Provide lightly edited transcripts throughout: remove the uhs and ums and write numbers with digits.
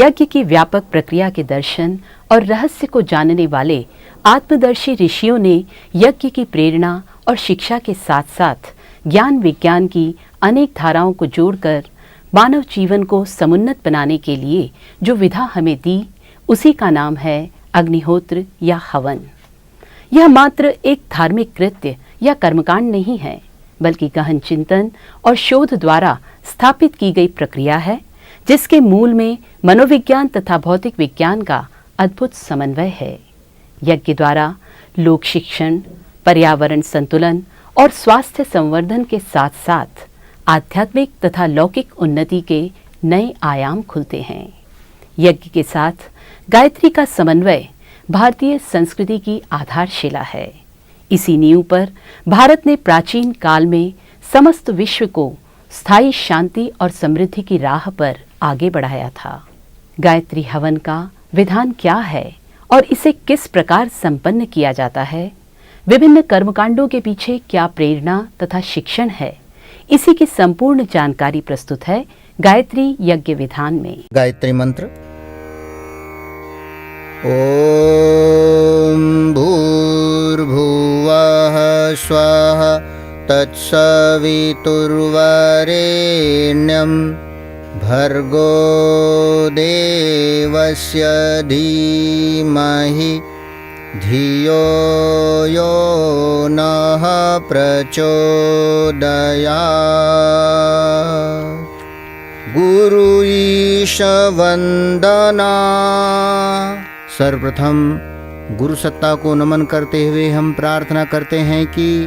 यज्ञ की व्यापक प्रक्रिया के दर्शन और रहस्य को जानने वाले आत्मदर्शी ऋषियों ने यज्ञ की प्रेरणा और शिक्षा के साथ साथ ज्ञान विज्ञान की अनेक धाराओं को जोड़कर मानव जीवन को समुन्नत बनाने के लिए जो विधा हमें दी, उसी का नाम है अग्निहोत्र या हवन। यह मात्र एक धार्मिक कृत्य या कर्मकांड नहीं है, बल्कि गहन चिंतन और शोध द्वारा स्थापित की गई प्रक्रिया है, जिसके मूल में मनोविज्ञान तथा भौतिक विज्ञान का अद्भुत समन्वय है। यज्ञ द्वारा लोक शिक्षण, पर्यावरण संतुलन और स्वास्थ्य संवर्धन के साथ साथ आध्यात्मिक तथा लौकिक उन्नति के नए आयाम खुलते हैं। यज्ञ के साथ गायत्री का समन्वय भारतीय संस्कृति की आधारशिला है। इसी नींव पर भारत ने प्राचीन काल में समस्त विश्व को स्थायी शांति और समृद्धि की राह पर आगे बढ़ाया था। गायत्री हवन का विधान क्या है और इसे किस प्रकार संपन्न किया जाता है, विभिन्न कर्मकांडों के पीछे क्या प्रेरणा तथा शिक्षण है, इसी की संपूर्ण जानकारी प्रस्तुत है गायत्री यज्ञ विधान में। गायत्री मंत्र। ओम भूर्भुवः स्वः तत्सवितुर्वरेण्यं भर्गो देवस्य धीमहि धियो यो नः प्रचोदयात्। गुरु ईश वंदना। सर्वप्रथम गुरु सत्ता को नमन करते हुए हम प्रार्थना करते हैं कि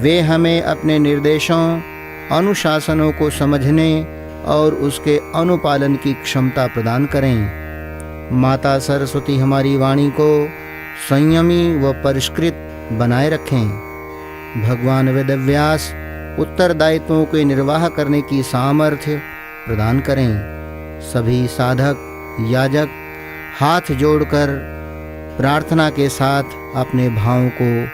वे हमें अपने निर्देशों, अनुशासनों को समझने और उसके अनुपालन की क्षमता प्रदान करें। माता सरस्वती हमारी वाणी को संयमी व परिष्कृत बनाए रखें। भगवान वेदव्यास उत्तरदायित्वों के निर्वाह करने की सामर्थ्य प्रदान करें। सभी साधक याजक हाथ जोड़कर प्रार्थना के साथ अपने भावों को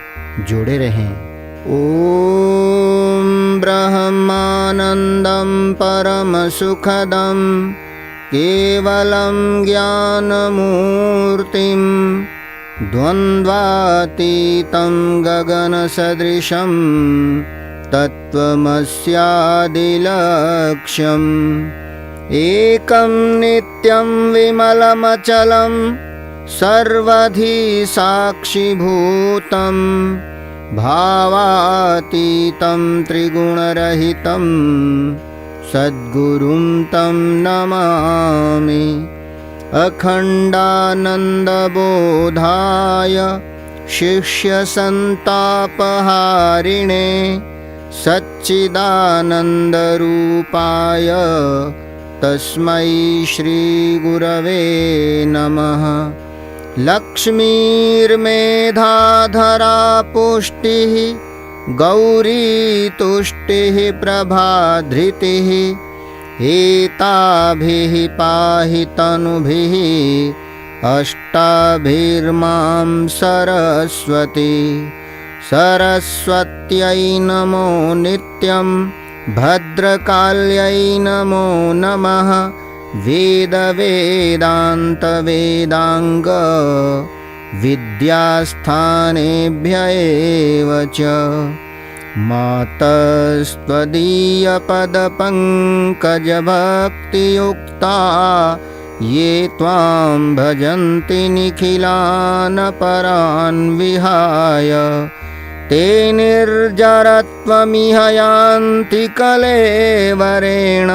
जोड़े रहें। ओम ब्रह्मानंदं परम सुखदं केवलं ज्ञानमूर्तिं द्वन्द्वातीतं गगनसदृशं तत्त्वमस्यादिलक्ष्यम् एकं नित्यं विमलमचलं सर्वधि साक्षिभूतं भावातीतं त्रिगुणरहितं सद्गुरुं तं नमामि। अखण्डानन्दबोधाय शिष्यसन्तापहारिणे सच्चिदानन्दरूपाय तस्मै श्रीगुरवे नमः। लक्ष्मीर्मेधाधरा पुष्टिः गौरी तुष्टिः प्रभाधृतिः एताभिः पाहि तनुभिः अष्टाभिर्मां सरस्वती। सरस्वत्यै नमो नित्यं भद्रकाल्यै नमो नमः। वेदान्त विद्यास्थानेभ्य एव च। मातस्त्वदीयपदपङ्कजभक्तियुक्ता ये त्वां भजन्ति निखिलान् परान् विहाय ते निर्जरत्वमिह यान्ति कलेवरेण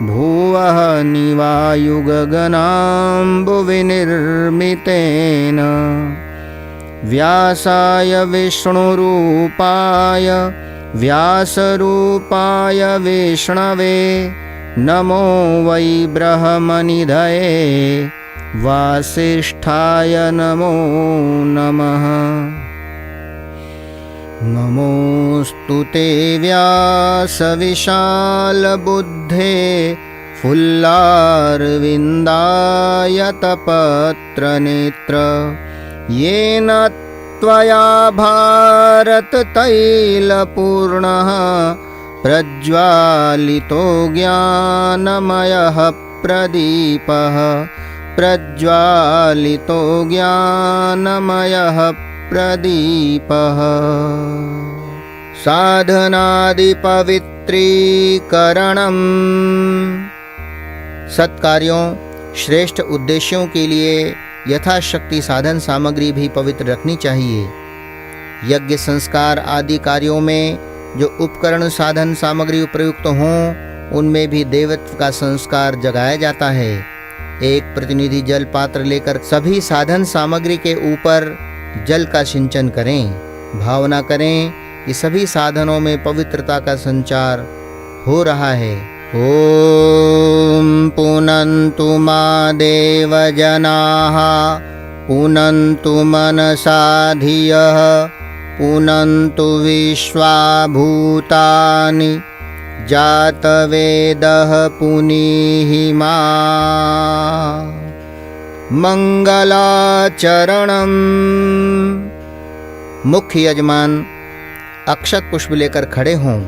भुवः निवायुगगनाम्बुविनिर्मितेन। व्यासाय विष्णुरूपाय व्यासरूपाय विष्णवे नमो वै ब्रह्मनिधये वासिष्ठाय नमो नमः। नमोऽस्तु ते व्यासविशालबुद्धे फुल्लारविन्दायतपत्रनेत्र येन त्वया भारततैलपूर्णः प्रज्वालितो ज्ञानमयः प्रदीपः प्रज्वालितो ज्ञानमयः प्रदीपः साधनादिपवित्रीकरणम्। सत्कार्यों श्रेष्ठ उद्देश्यों के लिए यथाशक्ति साधन सामग्री भी पवित्र रखनी चाहिए। यज्ञ संस्कार आदि कार्यों में जो उपकरण साधन सामग्री प्रयुक्त हों उनमें भी देवत्व का संस्कार जगाया जाता है। एक प्रतिनिधि जल पात्र लेकर सभी साधन सामग्री के ऊपर जल का सिंचन करें। भावना करें कि सभी साधनों में पवित्रता का संचार हो रहा है। ओम पुनन्तु मा देव जनाः पुनन्तु मनसा धियः पुनन्तु विश्वा भूतानि जातवेदः पुनीहि मा। मंगलाचरणम्। मुख्य यजमान अक्षत पुष्प लेकर खड़े हों।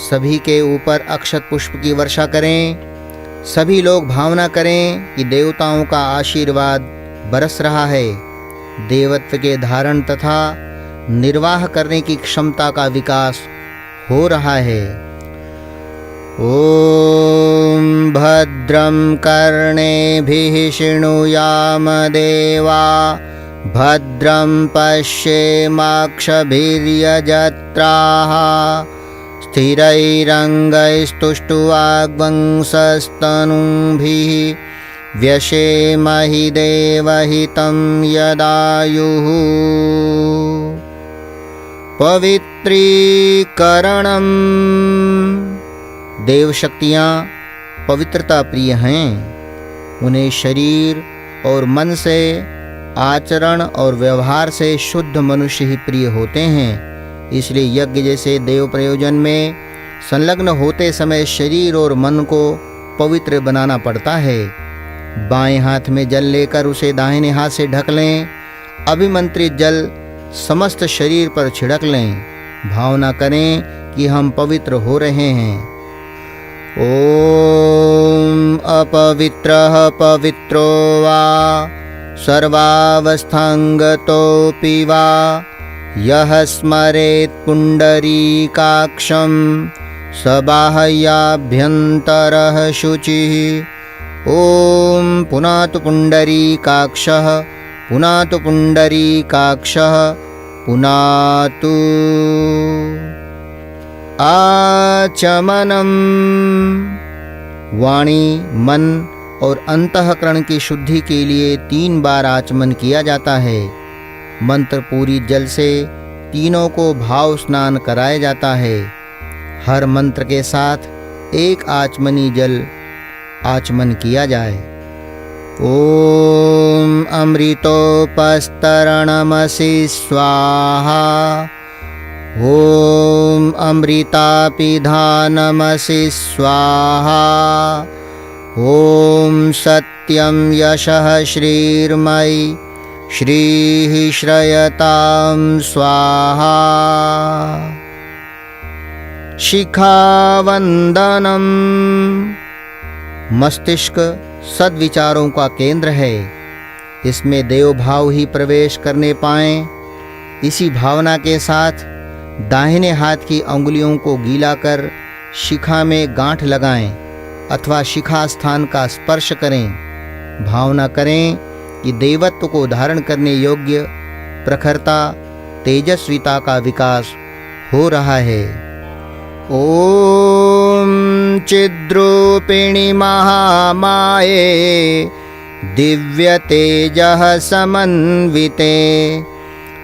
सभी के ऊपर अक्षत पुष्प की वर्षा करें। सभी लोग भावना करें कि देवताओं का आशीर्वाद बरस रहा है। देवत्व के धारण तथा निर्वाह करने की क्षमता का विकास हो रहा है। ओम भद्रं कर्णेभिः शृणुयाम देवा भद्रं पश्येमाक्षभिर्यजत्राः स्थिरैरङ्गैस्तुष्ट्वाग्वंसस्तनूभिः व्यशेमहि देवहितं यदायुः। पवित्रीकरणम्। देव शक्तियाँ पवित्रता प्रिय हैं। उन्हें शरीर और मन से, आचरण और व्यवहार से शुद्ध मनुष्य ही प्रिय होते हैं। इसलिए यज्ञ जैसे देव प्रयोजन में संलग्न होते समय शरीर और मन को पवित्र बनाना पड़ता है। बाएं हाथ में जल लेकर उसे दाहिने हाथ से ढक लें। अभिमंत्रित जल समस्त शरीर पर छिड़क लें। भावना करें कि हम पवित्र हो रहे हैं। ओम अपवित्रः पवित्रो वा सर्वावस्थांगतोऽपि वा यः स्मरेत् पुण्डरीकाक्षं स बाह्याभ्यन्तरः शुचिः। ओम पुनातु पुण्डरीकाक्षः पुनातु पुण्डरीकाक्षः पुनातु। आचमनम्। वाणी, मन और अंतःकरण की शुद्धि के लिए 3 बार आचमन किया जाता है। मंत्र पूरी जल से तीनों को भाव स्नान कराया जाता है। हर मंत्र के साथ एक आचमनी जल आचमन किया जाए। ओम अमृतोपस्तरणमसि स्वाहा। ओम अमृतापिधानमसि स्वाहा। ओम सत्यं यशः श्रीर्मयि श्रीः श्रयतां स्वाहा। शिखावंदनम्। मस्तिष्क सद्विचारों का केंद्र है। इसमें देव भाव ही प्रवेश करने पाएं। इसी भावना के साथ दाहिने हाथ की अंगुलियों को गीला कर शिखा में गांठ लगाएं अथवा शिखा स्थान का स्पर्श करें। भावना करें कि देवत्व को धारण करने योग्य प्रखरता, तेजस्विता का विकास हो रहा है। ओम चिद्रूपिणी महामाये दिव्य तेजः समन्विते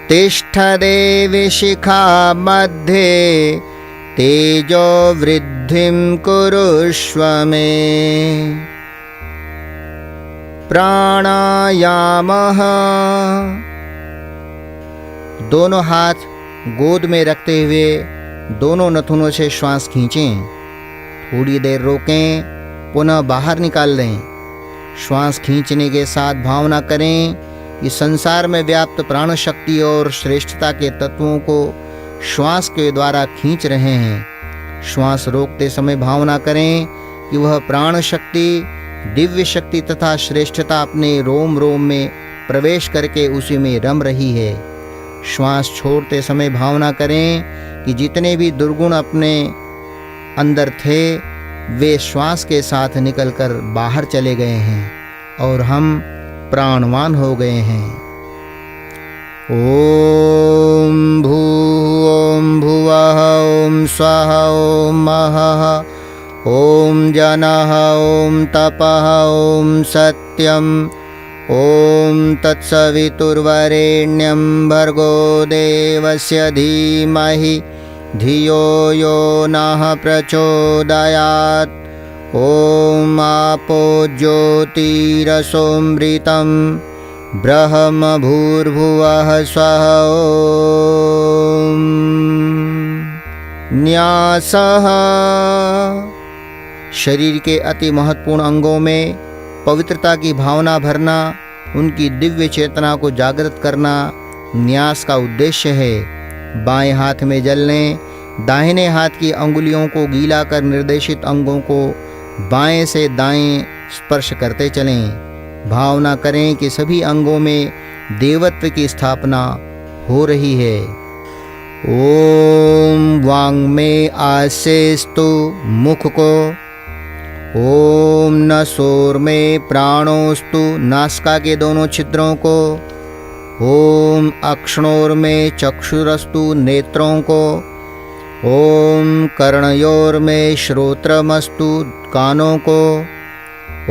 तिष्ठ देवी शिखा मध्ये तेजो वृद्धिं कुरुष्व मे। प्राणायामः। दोनों हाथ गोद में रखते हुए दोनों नथुनों से श्वास खींचें। थोड़ी देर रोकें, पुनः बाहर निकाल लें। श्वास खींचने के साथ भावना करें कि संसार में व्याप्त प्राण शक्ति और श्रेष्ठता के तत्वों को श्वास के द्वारा खींच रहे हैं। श्वास रोकते समय भावना करें कि कि वह प्राण शक्ति, दिव्य शक्ति तथा श्रेष्ठता अपने रोम रोम में प्रवेश करके उसी में रम रही है। श्वास छोड़ते समय भावना करें कि जितने भी दुर्गुण अपने अंदर थे वे श्वास के साथ निकलकर बाहर चले गए हैं और हम प्राणवान हो गए हैं। ओम भू ओम भुवः ओम स्वः ओम महः ओम जनः ओम तपः ओम सत्यम ओम तत्सवितुर्वरेण्यं भर्गो देवस्य धीमहि धियो यो नः प्रचोदयात्। ओम आपो ज्योतिरसोमृतं ब्रह्म भूर्भुवः स्वः। ओम न्यासः। शरीर के अति महत्वपूर्ण अंगों में पवित्रता की भावना भरना, उनकी दिव्य चेतना को जागृत करना न्यास का उद्देश्य है। बाएं हाथ में जल लें, दाहिने हाथ की अंगुलियों को गीला कर निर्देशित अंगों को बाएं से दाएं स्पर्श करते चलें। भावना करें कि सभी अंगों में देवत्व की स्थापना हो रही है। ओम वांग में आसेस्तु मुख को। ओम नसोर में प्राणोस्तु नासिका के दोनों छिद्रों को। ओम अक्षणोर में चक्षुरस्तु नेत्रों को। ओम कर्णयोर में श्रोत्रमस्तु कानों को।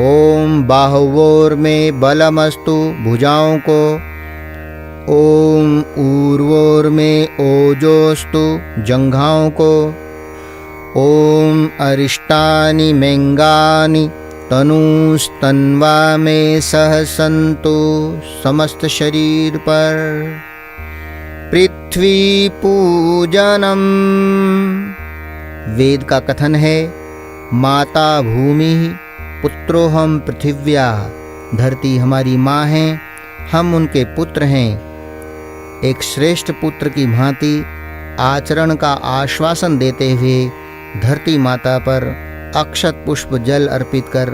ओम बाहुवोर में बलमस्तु भुजाओं को। ओम ऊर्वोर में ओजोस्तु जंघाओं को। ओम अरिष्टानि मेंगानि तनुस्तन्वा में सहसन्तु समस्त शरीर पर। पृथ्वी पूजनम। वेद का कथन है, माता भूमि पुत्रोहम पृथिव्या। धरती हमारी माँ है, हम उनके पुत्र हैं। एक श्रेष्ठ पुत्र की भांति आचरण का आश्वासन देते हुए धरती माता पर अक्षत पुष्प जल अर्पित कर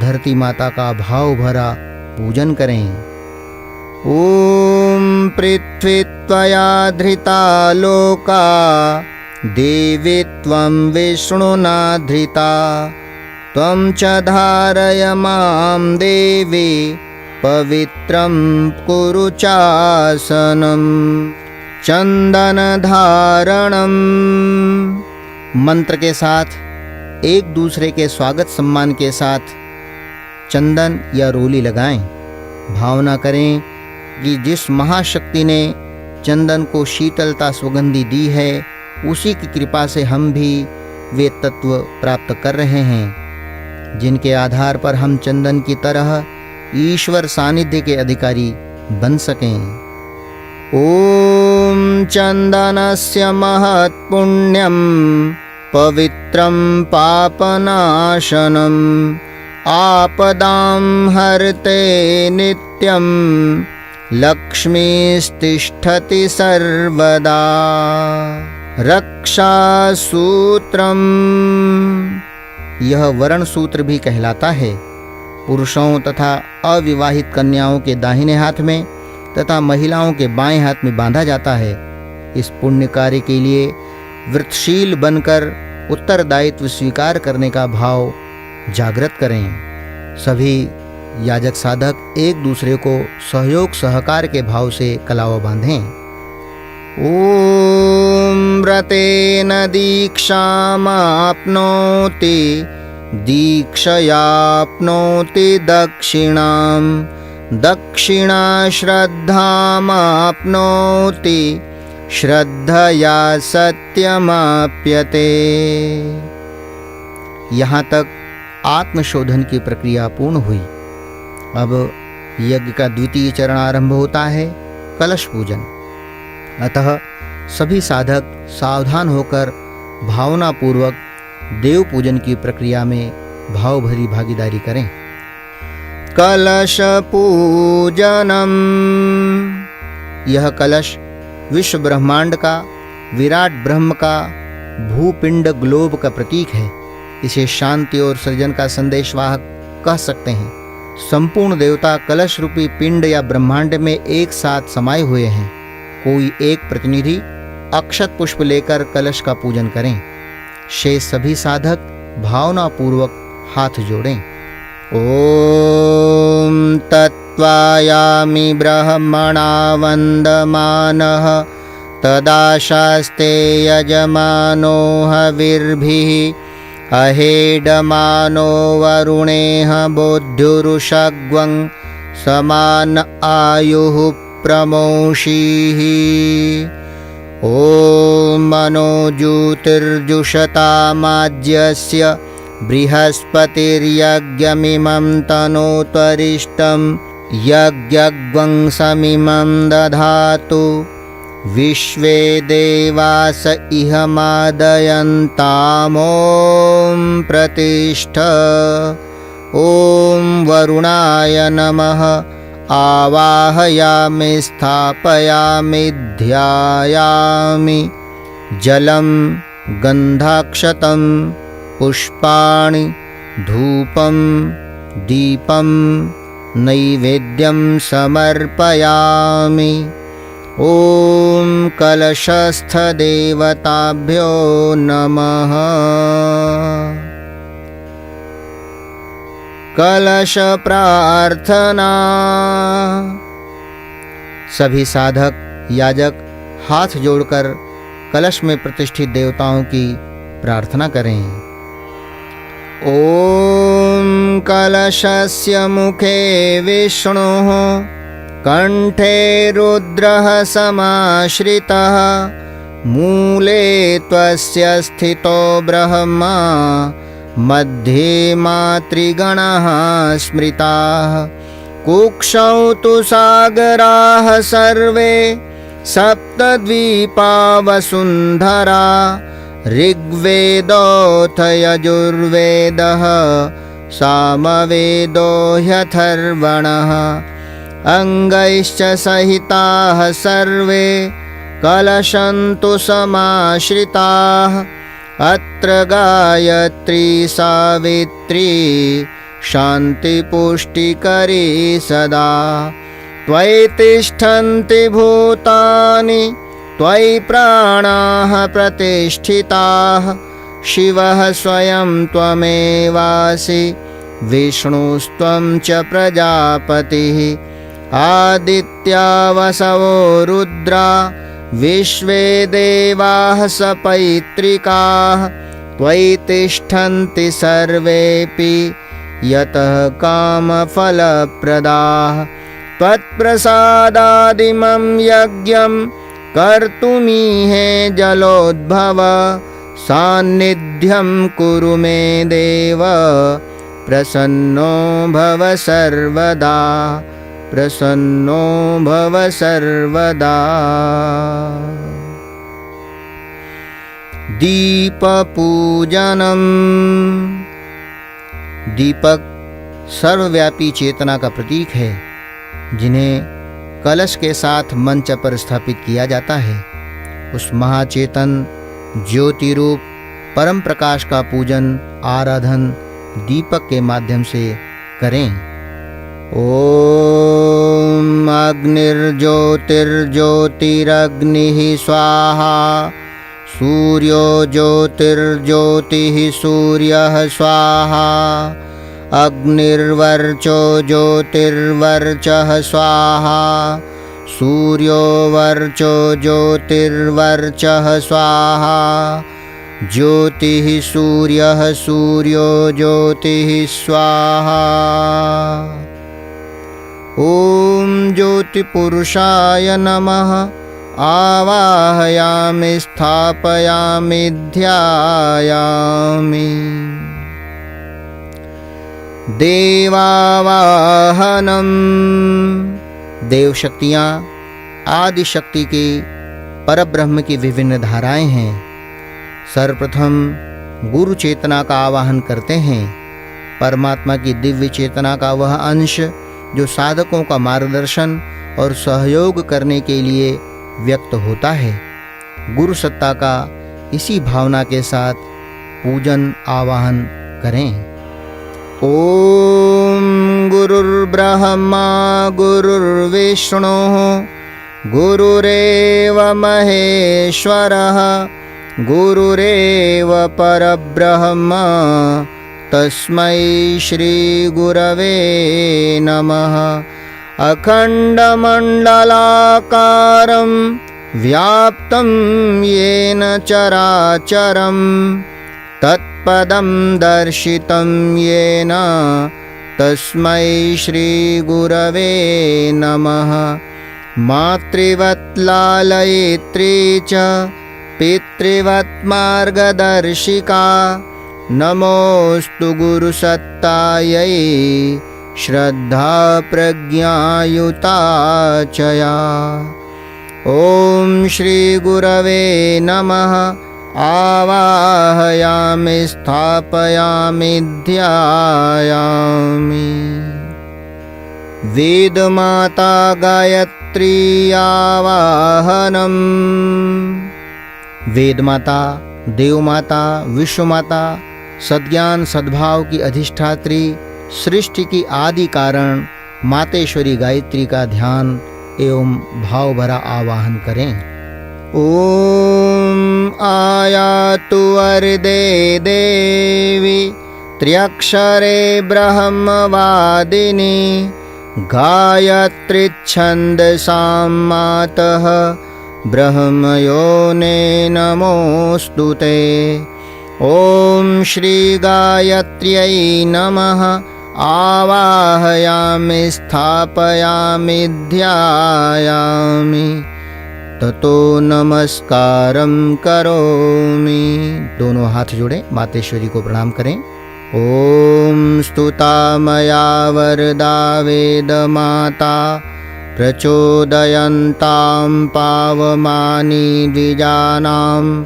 धरती माता का भाव भरा पूजन करें। ओम पृथ्वी त्वया धृता लोका देवी त्वं विष्णुना धृता त्वं च धारय मां देवी पवित्रं कुरु चासनं चंदन धारणम। मंत्र के साथ एक दूसरे के स्वागत सम्मान के साथ चंदन या रोली लगाएं। भावना करें कि जिस महाशक्ति ने चंदन को शीतलता सुगंधी दी है उसी की कृपा से हम भी वे तत्व प्राप्त कर रहे हैं जिनके आधार पर हम चंदन की तरह ईश्वर सानिध्य के अधिकारी बन सकें। ओम चंदनस्य महत्पुण्यम पवित्रं पापनाशनम आपदां हरते नित्यं लक्ष्मीस्तिष्ठति सर्वदा। रक्षासूत्रम। यह वर्ण सूत्र भी कहलाता है। पुरुषों तथा अविवाहित कन्याओं के दाहिने हाथ में तथा महिलाओं के बाएं हाथ में बांधा जाता है। इस पुण्य कार्य के लिए व्रतशील बनकर उत्तरदायित्व स्वीकार करने का भाव जागृत करें। सभी याजक साधक एक दूसरे को सहयोग सहकार के भाव से कलावा बांधें। ओम व्रतेन दीक्षामाप्नोति दीक्षयाप्नोति दक्षिणां दक्षिणा श्रद्धामाप्नोति श्रद्धया सत्यमाप्यते। यहाँ तक आत्मशोधन की प्रक्रिया पूर्ण हुई। अब यज्ञ का द्वितीय चरण आरंभ होता है, कलश पूजन। अतः सभी साधक सावधान होकर भावनापूर्वक देव पूजन की प्रक्रिया में भाव भरी भागीदारी करें। कलश पूजनम। यह कलश विश्व ब्रह्मांड का, विराट ब्रह्म का भूपिंड ग्लोब का प्रतीक है। इसे शांति और सृजन का संदेशवाहक कह सकते हैं। संपूर्ण देवता कलश रूपी पिंड या ब्रह्मांड में एक साथ समाये हुए हैं। कोई एक प्रतिनिधि अक्षत पुष्प लेकर कलश का पूजन करें। शेष सभी साधक भावनापूर्वक हाथ जोड़ें। ओम तत्त्वायामि ब्रह्मणा वन्दमानः तदाशास्ते यजमानो हविर्भिः अहेडमानो वरुणेह बोध्युरुषग्वं समान आयुः प्रमोषीः। ॐ मनो ज्योतिर्जुषतामाज्यस्य बृहस्पतिर्यज्ञमिमं तनोत्वरिष्टं यज्ञग्वं समिमं दधातु विश्वे देवास इह मादयन्तामों प्रतिष्ठ। ॐ वरुणाय नमः आवाहयामि स्थापयामि ध्यायामि। जलं गन्धाक्षतं पुष्पाणि धूपं दीपं नैवेद्यं समर्पयामि। ॐ कलशस्थदेवताभ्यो नमः। कलश प्रार्थना। सभी साधक याजक हाथ जोड़कर कलश में प्रतिष्ठित देवताओं की प्रार्थना करें। ओम कलशस्य मुखे विष्णुः कंठे रुद्रः समाश्रितः मूले त्वस्य स्थितो ब्रह्मा मध्ये मातृगणाः स्मृताः। कुक्षौ तु सागराः सर्वे सप्तद्वीपा वसुन्धरा। ऋग्वेदोऽथ यजुर्वेदः सामवेदो ह्यथर्वणः। अङ्गैश्च सहिताः सर्वे कलशन्तु समाश्रिताः। अत्र गायत्री सावित्री शान्तिपुष्टिकरी सदा। त्वयि तिष्ठन्ति भूतानि त्वयि प्राणाः प्रतिष्ठिताः। शिवः स्वयं त्वमेवासि विष्णुस्त्वं च प्रजापतिः। आदित्या वसवो रुद्रा विश्वे देवाः सपैत्रिकाः। त्वयि तिष्ठन्ति सर्वेऽपि यतः कामफलप्रदाः। त्वत्प्रसादादिमं यज्ञं कर्तुमीहे जलोद्भव। सान्निध्यं कुरु मे देव प्रसन्नो भव सर्वदा। प्रसन्नो भव सर्वदा। दीपपूजनम्। दीपक सर्वव्यापी चेतना का प्रतीक है, जिन्हें कलश के साथ मंच पर स्थापित किया जाता है। उस महाचेतन ज्योति रूप परम प्रकाश का पूजन आराधन दीपक के माध्यम से करें। ओम अग्निर्ज्योतिर्ज्योतिरग्निः स्वाहा। सूर्यो ज्योतिर्ज्योतिः सूर्यः स्वाहा। अग्निर्वर्चो ज्योतिर्वर्चः स्वाहा। सूर्यो वर्चो ज्योतिर्वर्चः स्वाहा। ज्योतिः सूर्यः सूर्यो ज्योतिः स्वाहा। ॐ ज्योतिपुरुषाय नमः। आवाहयामि स्थापयामि ध्यायामि। देवावाहनम्। देव शक्तियाँ आदि शक्ति की परब्रह्म की विभिन्न धाराएं हैं। सर्वप्रथम गुरु चेतना का आवाहन करते हैं। परमात्मा की दिव्य चेतना का वह अंश जो साधकों का मार्गदर्शन और सहयोग करने के लिए व्यक्त होता है। गुरु सत्ता का इसी भावना के साथ पूजन आवाहन करें। ओम गुरुर्ब्रह्मा गुरुर्विष्णुः गुरुरेव महेश्वरः गुरुरेव परब्रह्म तस्मै श्री गुरवे नमः। अखण्डमण्डलाकारं व्याप्तं येन चराचरं तत्पदं दर्शितं येन तस्मै श्री गुरवे नमः। मातृवत् लालयित्री च पितृवत् मार्गदर्शिका नमोऽस्तु गुरुसत्तायै श्रद्धा प्रज्ञायुता च या। ॐ श्री गुरवे नमः। आवाहयामि स्थापयामि ध्यायामि। वेदमाता गायत्री आवाहनम्। वेदमाता, देवमाता, विश्वमाता, सद्ज्ञान सद्भाव की अधिष्ठात्री, सृष्टि की आदि कारण मातेश्वरी गायत्री का ध्यान एवं भाव भरा आवाहन करें। ओम आयातु वरदे देवी त्र्यक्षरे ब्रह्मवादिनी गायत्री छन्दसां मातः ब्रह्मयोने नमोऽस्तुते। ओम श्री गायत्र्यै नमः। आवाहयामि स्थापयामि ध्यायामि ततो नमस्कारं करोमि। दोनों हाथ जोड़ें, मातेश्वरी को प्रणाम करें। ओम स्तुता मया वरदा वेदमाता प्रचोदयन्तां पावमानि द्विजानाम्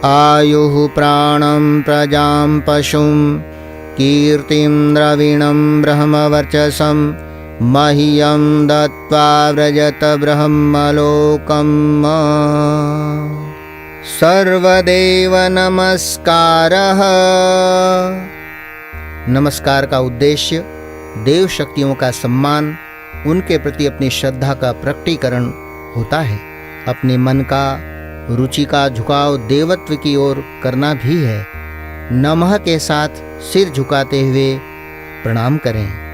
आयुः प्राणं प्रजां पशुं कीर्तिं द्रविणं ब्रह्मवर्चसं मह्यं दत्त्वा व्रजत ब्रह्मलोकम्। सर्वदेव नमस्कारः। नमस्कार का उद्देश्य देव शक्तियों का सम्मान, उनके प्रति अपनी श्रद्धा का प्रकटीकरण होता है। अपने मन का, रुचि का झुकाव देवत्व की ओर करना भी है। नमः के साथ सिर झुकाते हुए प्रणाम करें।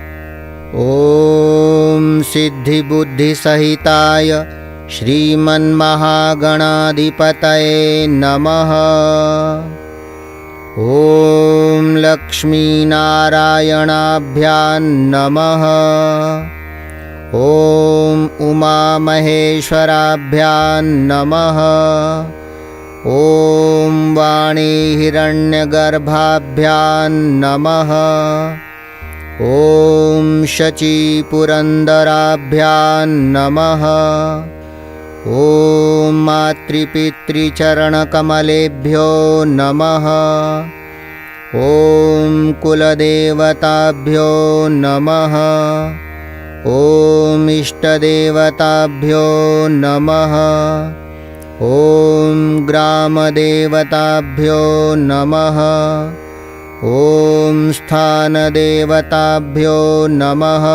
ओम सिद्धि बुद्धि सहिताय श्रीमन्महागणाधिपतये नमः। ओम लक्ष्मी नारायणाभ्यां नमः। ओम उमा महेश्वराभ्यां नमः। ओम वाणी हिरण्यगर्भाभ्यां नमः। ओम शची पुरंदराभ्यां नमः। ओम मातृपितृचरणकमलेभ्यो नमः। ओम कुलदेवताभ्यो नमः। ओम इष्टदेवताभ्यो नमः। ओम ग्रामदेवताभ्यो नमः। ओम स्थानदेवताभ्यो नमः।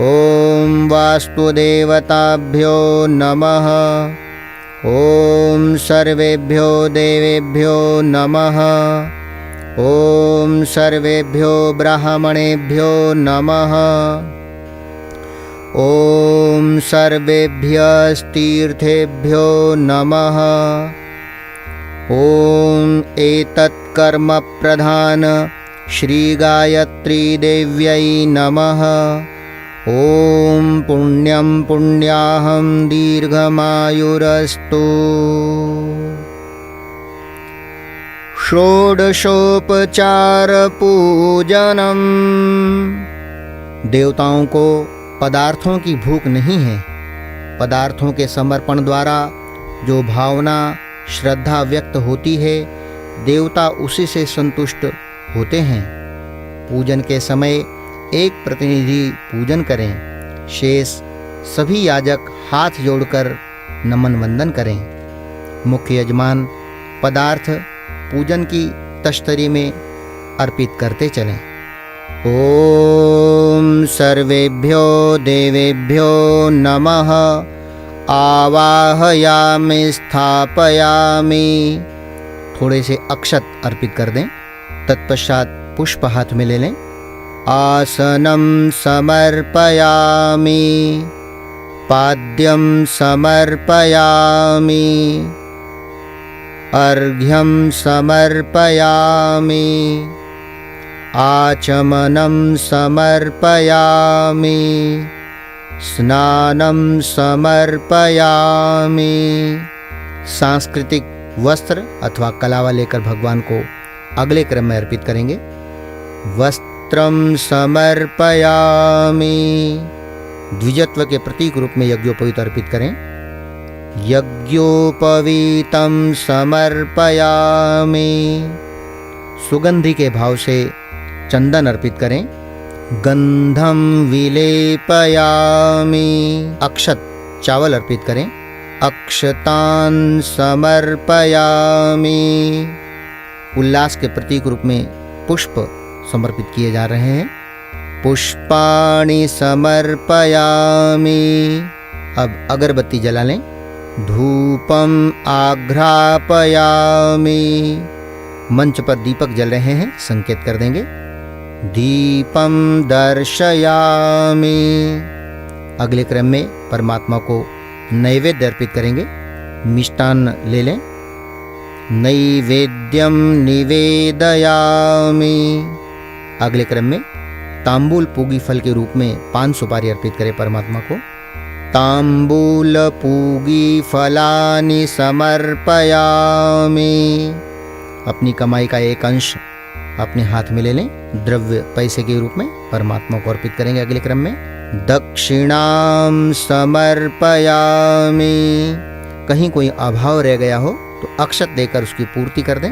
ओम वास्तुदेवताभ्यो नमः। ओम सर्वेभ्यो देवेभ्यो नमः। ओम सर्वेभ्यो ब्राह्मणेभ्यो नमः। ओम सर्वेभ्यस्तीर्थेभ्यो नमः। ओम एतत् कर्म प्रधान श्री गायत्री देव्यै नमः। ओम पुण्यं पुण्याहं दीर्घमायुरस्तु। षोडशोपचार पूजनम्। देवताओं को पदार्थों की भूख नहीं है। पदार्थों के समर्पण द्वारा जो भावना, श्रद्धा व्यक्त होती है, देवता उसी से संतुष्ट होते हैं। पूजन के समय एक प्रतिनिधि पूजन करें। शेष सभी याजक हाथ जोड़कर नमन वंदन करें। मुख्य यजमान पदार्थ पूजन की तश्तरी में अर्पित करते चलें। ओम सर्वेभ्यो देवेभ्यो नमः। आवाहयामि स्थापयामि। थोड़े से अक्षत अर्पित कर दें। तत्पश्चात पुष्प हाथ में ले लें। आसनं समर्पयामि। पाद्यं समर्पयामि। अर्घ्यं समर्पयामि। आचमनं समर्पयामि। स्नानं समर्पयामि। सांस्कृतिक वस्त्र अथवा कलावा लेकर भगवान को अगले क्रम में अर्पित करेंगे। वस्त्रं समर्पयामि। द्विजत्व के प्रतीक रूप में यज्ञोपवीत अर्पित करें। यज्ञोपवीतं समर्पयामि। सुगंधि के भाव से चंदन अर्पित करें। गंधम विलेपयामि। अक्षत चावल अर्पित करें। अक्षतान समर्पयामि। उल्लास के प्रतीक रूप में पुष्प समर्पित किए जा रहे हैं। पुष्पाणि समर्पयामि। अब अगरबत्ती जला लें। धूपम आघ्रापयामि। मंच पर दीपक जल रहे हैं, संकेत कर देंगे। दीपम दर्शयामि। अगले क्रम में परमात्मा को नैवेद्य अर्पित करेंगे। मिष्टान्न ले लें। नैवेद्यम निवेदयामि। अगले क्रम में तांबूल पूगी फल के रूप में 5 सुपारी अर्पित करें परमात्मा को। तांबूल पूगी फलानि समर्पयामि। अपनी कमाई का एक अंश अपने हाथ में ले लें। द्रव्य पैसे के रूप में परमात्मा को अर्पित करेंगे। अगले क्रम में दक्षिणाम समर्पयामि। कहीं कोई अभाव रह गया हो तो अक्षत देकर उसकी पूर्ति कर दें।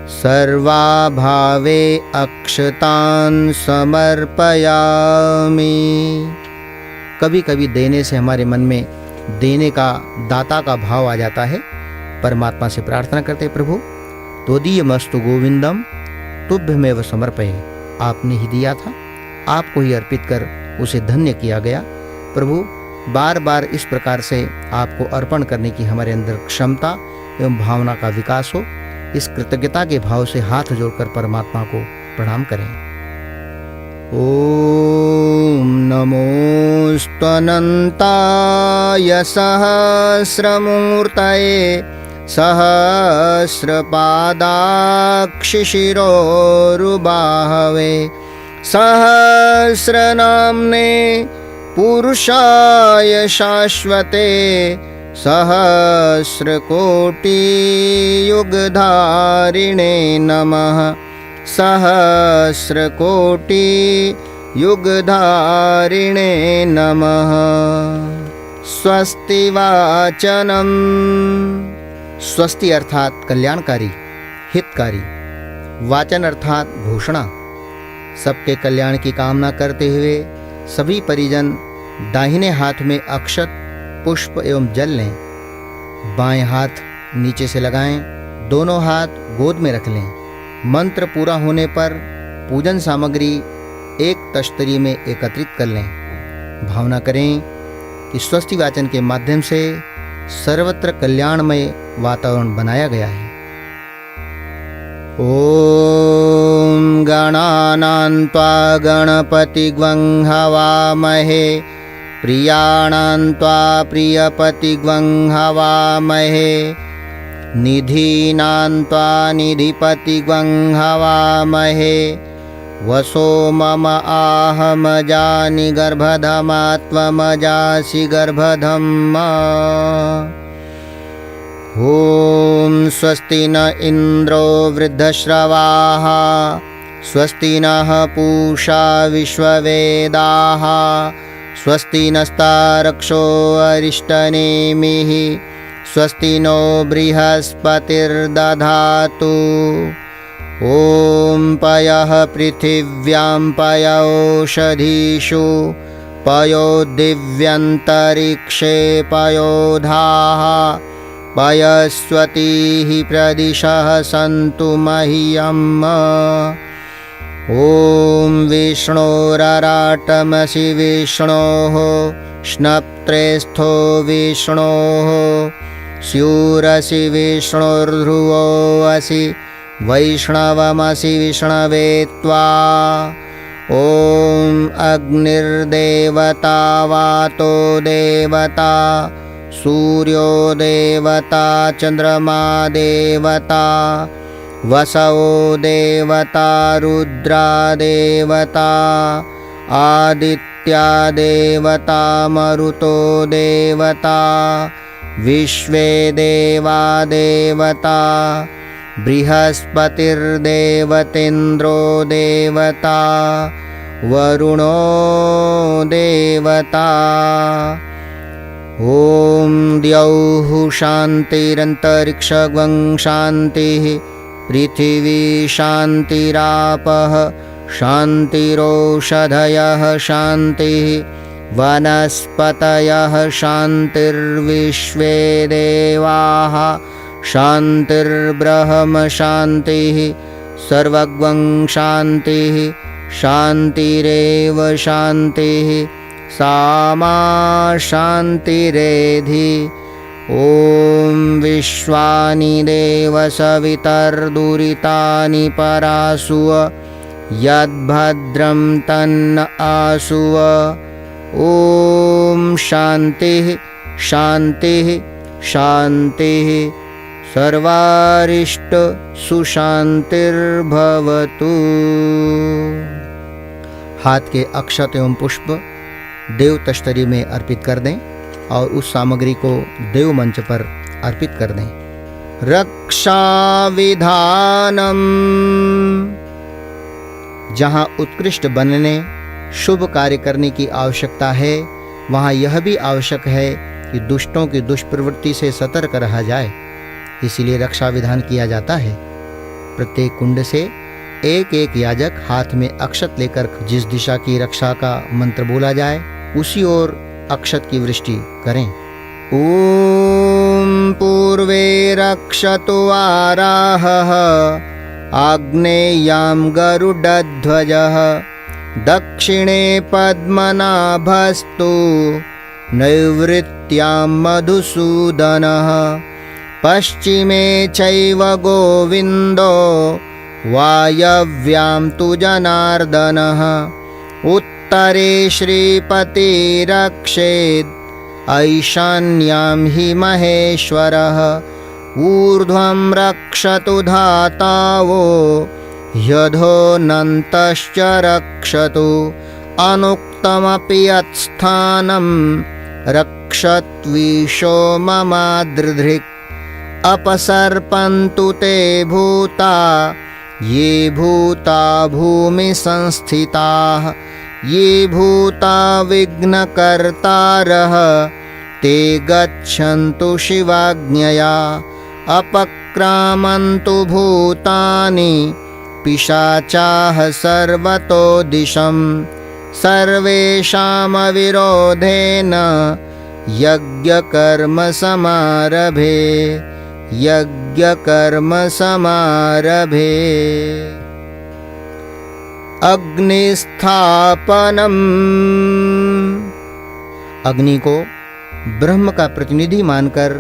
सर्वाभावे अक्षतान समर्पयामि। कभी कभी देने से हमारे मन में देने का, दाता का भाव आ जाता है। परमात्मा से प्रार्थना करते, प्रभु त्वदीयमस्तु गोविंदम तुभ्यमेव समर्पये। आपने ही दिया था, आपको ही अर्पित कर उसे धन्य किया गया। प्रभु बार बार इस प्रकार से आपको अर्पण करने की हमारे अंदर क्षमता एवं भावना का विकास हो। इस कृतज्ञता के भाव से हाथ जोड़कर परमात्मा को प्रणाम करें। ओम नमोस्तनंताय सहस्रमूर्तये सहस्रपादाक्षिशिरोरुबाहवे सहस्रनाम्ने पुरुषाय शाश्वते सहस्रकोटियुगधारिणे नमः। सहस्रकोटियुगधारिणे नमः। स्वस्ति वाचनम। स्वस्ति अर्थात कल्याणकारी, हितकारी। वाचन अर्थात घोषणा। सबके कल्याण की कामना करते हुए सभी परिजन दाहिने हाथ में अक्षत, पुष्प एवं जल लें। बाएं हाथ नीचे से लगाएं। दोनों हाथ गोद में रख लें। मंत्र पूरा होने पर पूजन सामग्री एक तश्तरी में एकत्रित कर लें। भावना करें कि स्वस्ति वाचन के माध्यम से सर्वत्र कल्याणमय वातावरण बनाया गया है। ओम गणानां त्वा गणपतिग्वं हवामहे। प्रियाणां त्वा प्रियपतिग्वं हवामहे। निधीनां त्वा निधिपतिग्वं हवामहे। वसो मम आहमजानि गर्भधमात्वमजासि गर्भधम्मा। ओम स्वस्ति न इंद्रो वृद्धश्रवाः। स्वस्ति नः पूषा विश्ववेदाः। स्वस्ति नस्तारक्षो अरिष्टनेमिः। स्वस्ति नो बृहस्पतिर्दधातु। ओम पयः पृथिव्यां पयोषधीषु। पयो दिव्यन्तरिक्षे पयोधाः। पयस्वतीः प्रदिशः सन्तु मह्यम्। ॐ विष्णोरराटमसि विष्णोः स्नप्त्रेस्थो विष्णोः स्यूरसि विष्णुर्ध्रुवोऽसि वैष्णवमसि विष्णवे त्वा। ॐ अग्निर्देवता वातो देवता सूर्यो देवता चन्द्रमा देवता वसवो देवता रुद्रा देवता आदित्या देवता मरुतो देवता विश्वे देवा देवता बृहस्पतिर्देवतेन्द्रो देवता वरुणो देवता। ॐ द्यौः शान्तिरन्तरिक्षगं शान्तिः पृथिवी शान्तिरापः शान्तिरोषधयः शान्तिः वनस्पतयः शान्तिर्विश्वे देवाः शान्तिर्ब्रह्म शान्तिः सर्वगं शान्तिः शान्तिरेव शान्तिः सामा शान्तिरेधि। ॐ विश्वानि देव सवितर्दुरितानि परासुव यद्भद्रं तन्न आसुव। ॐ शान्तिः शान्तिः शान्तिः सर्वारिष्ट सुशान्तिर्भवतु। हाथ के अक्षत एवं पुष्प देव तश्तरी में अर्पित कर दें और उस सामग्री को देव मंच पर अर्पित कर दें। रक्षा विधानम, जहाँ उत्कृष्ट बनने शुभ कार्य करने की आवश्यकता है, वहाँ यह भी आवश्यक है कि दुष्टों की दुष्प्रवृत्ति से सतर्क रहा जाए। इसीलिए रक्षा विधान किया जाता है। प्रत्येक कुंड से एक एक याजक हाथ में अक्षत लेकर जिस दिशा की रक्षा का मंत्र बोला जाए उसी ओर अक्षत की वृष्टि करें। ॐ पूर्वे रक्षतु वाराहः आग्नेयां गरुडध्वजः दक्षिणे पद्मनाभस्तु नैऋत्यां मधुसूदनः पश्चिमे चैव गोविन्दो वायव्यां तु जनार्दनः उत्तरे श्रीपतिरक्षेत् ऐशान्यां हि महेश्वरः ऊर्ध्वं रक्षतु धातावो ह्यधोऽनन्तश्च रक्षतु अनुक्तमपि यत्स्थानं रक्षत्विशो ममादृधृक् अपसर्पन्तु ते भूता ये भूता भूमि संस्थिताः ये भूता विघ्नकर्तारः ते गच्छन्तु शिवाज्ञया अपक्रामन्तु भूतानि पिशाचाः सर्वतो दिशं सर्वेषामविरोधेन यज्ञकर्म समारभे यज्ञकर्म समारभे। अग्निस्थापनम्, अग्नि को ब्रह्म का प्रतिनिधि मानकर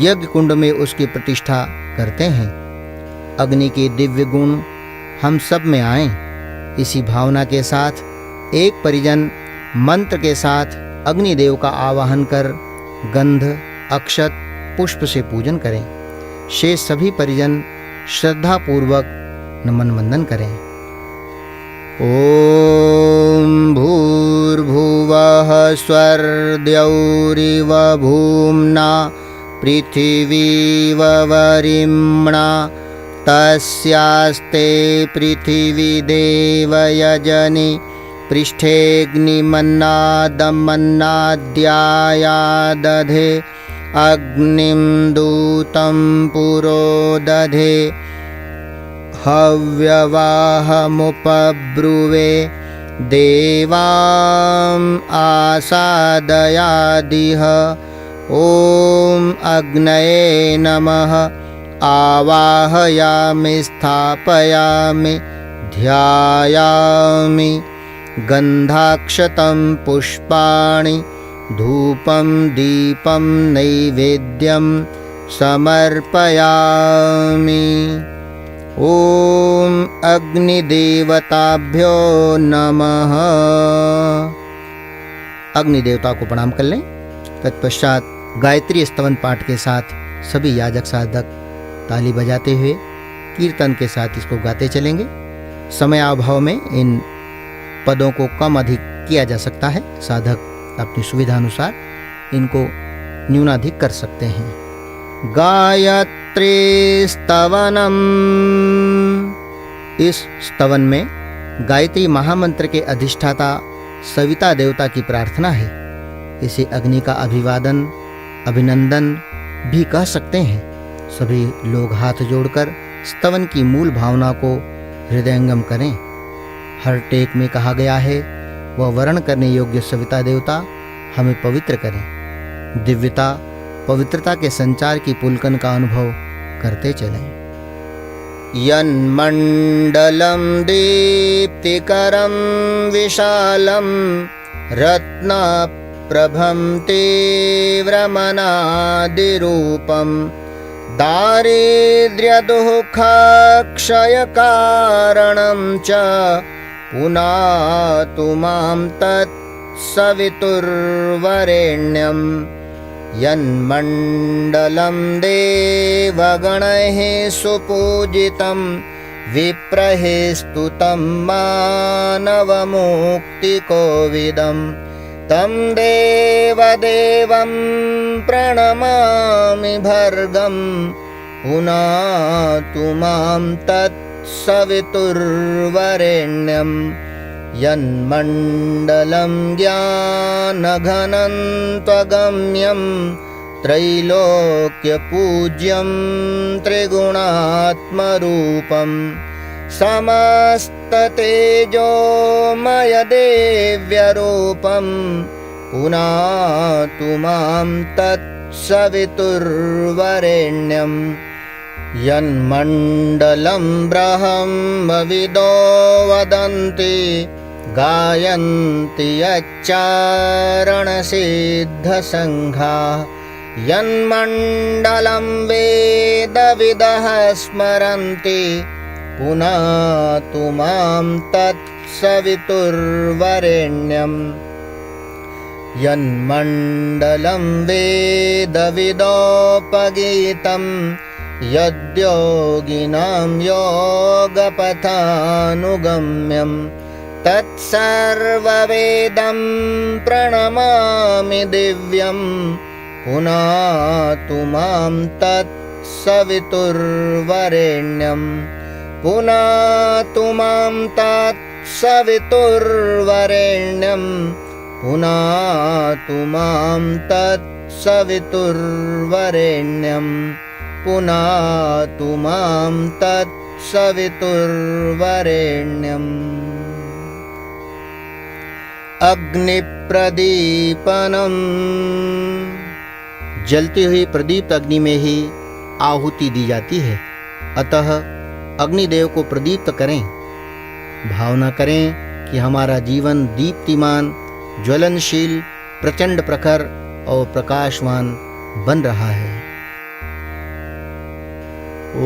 यज्ञ कुंड में उसकी प्रतिष्ठा करते हैं। अग्नि के दिव्य गुण हम सब में आएं, इसी भावना के साथ एक परिजन मंत्र के साथ अग्निदेव का आवाहन कर गंध अक्षत पुष्प से पूजन करें। शेष सभी परिजन श्रद्धा पूर्वक नमन वंदन करें। ओम भूर्भुवः स्वर्द्यौरिव भूम्ना पृथिवीव वरिम्णा तस्यास्ते पृथिवी देवयजनि पृष्ठेऽग्निमन्नादमन्नाद्यायादधे अग्निं दूतं पुरोदधे हव्यवाहमुपब्रुवे देवाम् आसादयादिह ॐ अग्नये नमः आवाहयामि स्थापयामि ध्यायामि गन्धाक्षतं पुष्पाणि धूपं दीपं नैवेद्यं समर्पयामि। ॐ अग्निदेवताभ्यो नमः। अग्निदेवता को प्रणाम कर लें। तत्पश्चात गायत्री स्तवन पाठ के साथ सभी याजक साधक ताली बजाते हुए कीर्तन के साथ इसको गाते चलेंगे। समय अभाव में इन पदों को कम अधिक किया जा सकता है। साधक अपनी सुविधा अनुसार इनको न्यूनाधिक कर सकते हैं। गायत्री स्तवनम। इस स्तवन में गायत्री महामंत्र के अधिष्ठाता सविता देवता की प्रार्थना है। इसे अग्नि का अभिवादन अभिनंदन भी कह सकते हैं। सभी लोग हाथ जोड़कर स्तवन की मूल भावना को हृदयंगम करें। हर टेक में कहा गया है, वह वर्ण करने योग्य सविता देवता हमें पवित्र करें। दिव्यता पवित्रता के संचार की पुलकन का अनुभव करते चलें। यन्मण्डलं दीप्तिकरं विशालं रत्नप्रभं तीव्रमनादिरूपं दारिद्र्यदुःखक्षयकारणं च पुनातु मां तत्सवितुर्वरेण्यं। यन्मण्डलं देवगणैः सुपूजितं विप्रैः स्तुतं मानवमुक्तिकोविदं तं देवदेवं प्रणमामि भर्गं पुनातु मां तत्सवितुर्वरेण्यं। यन्मण्डलं ज्ञानघनं त्वगम्यं त्रैलोक्यपूज्यं त्रिगुणात्मरूपं समस्ततेजोमयदेव्यरूपं पुनातु मां तत्सवितुर्वरेण्यं। यन्मण्डलं ब्रह्मविदो वदन्ति गायन्ति यच्चारणसिद्धसङ्घा। यन्मण्डलं वेदविदः स्मरन्ति पुनातु मां तत्सवितुर्वरेण्यं। यन्मण्डलं वेदविदोपगीतं यद्योगिनां योगपथानुगम्यं तत्सर्ववेदं प्रणमामि दिव्यं पुनातु मां तत्सवितुर्वरेण्यं। पुनातु मां तत्सवितुर्वरेण्यं। पुनातु मां तत्सवितुर्वरेण्यं। पुनातु मां तत्सवितुर्वरेण्यम्। अग्निप्रदीपनम्। जलती हुई प्रदीप्त अग्नि में ही आहुति दी जाती है, अतः अग्निदेव को प्रदीप्त करें। भावना करें कि हमारा जीवन दीप्तिमान, ज्वलनशील, प्रचंड प्रखर और प्रकाशवान बन रहा है। ॐ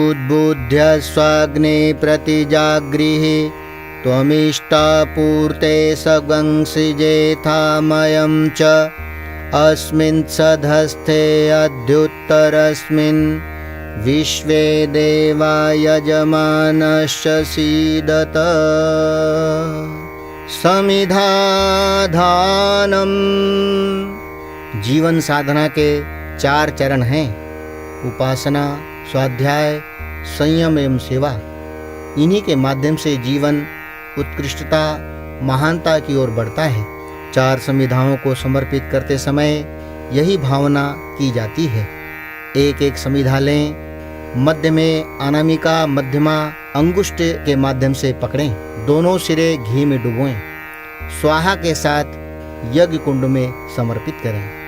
उद्बुद्ध्य स्वाग्ने प्रतिजागृहि त्वमिष्टापूर्ते सगंसिजेथामयं च अस्मिन् सधस्थे अद्युत्तरस्मिन् विश्वे देवा यजमानश्च सीदत। समिधाधानम्। जीवन साधना के 4 चरण हैं: उपासना, स्वाध्याय, संयम एवं सेवा। इन्हीं के माध्यम से जीवन उत्कृष्टता, महानता की ओर बढ़ता है। 4 संविधाओं को समर्पित करते समय यही भावना की जाती है। एक एक संविधा लें, मध्य में अनामिका मध्यमा अंगुष्ठ के माध्यम से पकड़ें, दोनों सिरे घी में डुबोएं। स्वाहा के साथ यज्ञ कुंड में समर्पित करें।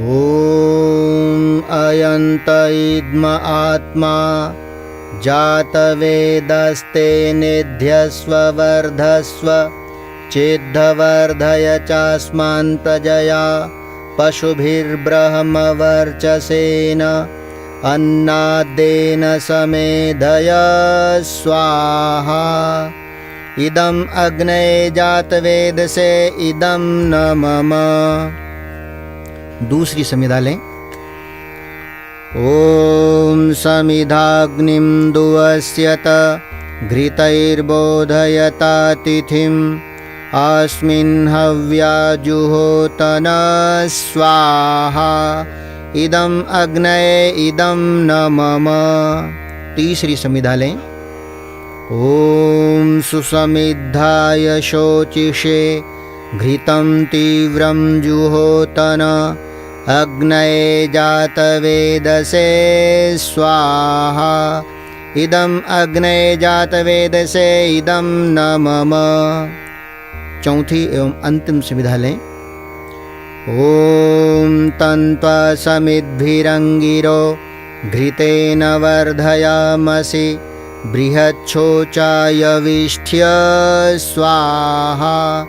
ओम अयंत इद्म आत्मा जातवेदस्ते निध्यस्व वर्धस्व चेद्धवर्धय चास्मान् प्रजया पशुभिर्ब्रह्मवर्चसेन अन्नाद्येन समेधय स्वाहा। इदं अग्नये जातवेदसे इदं न मम। दूसरी समिधा लें। ओम समिधाग्निं दुवस्यत घृतैर्बोधयता तिथिम् अस्मिन् हव्याजुहोतन स्वाहा। इदं अग्नये इदं न मम। तीसरी समिधा लें। ओम सुसमिद्धाय शोचिषे घृतं तीव्रं जुहोतन अग्नये जातवेदसे स्वाहा। इदं अग्नये जातवेदसे इदं न मम। चौथी एवं अंतिम समिधा लें। ओम तन्त्वा समिद्भिरंगिरो घृतेन वर्धयामसि बृहच्छोचाय विष्ठ्य स्वाहा।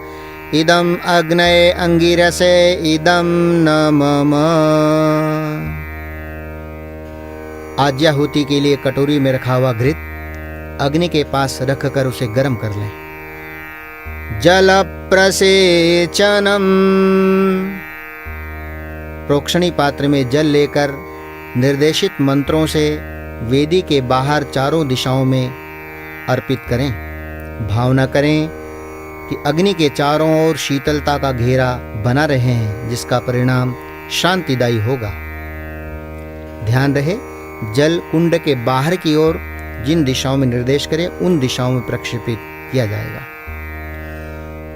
इदं अग्नये अंगिरसे इदं न मम। आज्याहुति के लिए कटोरी में रखा हुआ घृत अग्नि के पास रखकर उसे गर्म कर लें। जल प्रसेचनम। प्रोक्षणी पात्र में जल लेकर निर्देशित मंत्रों से वेदी के बाहर चारों दिशाओं में अर्पित करें। भावना करें कि अग्नि के चारों ओर शीतलता का घेरा बना रहे हैं, जिसका परिणाम शांतिदायी होगा। ध्यान रहे, जल कुंड के बाहर की ओर जिन दिशाओं में निर्देश करें उन दिशाओं में प्रक्षेपित किया जाएगा।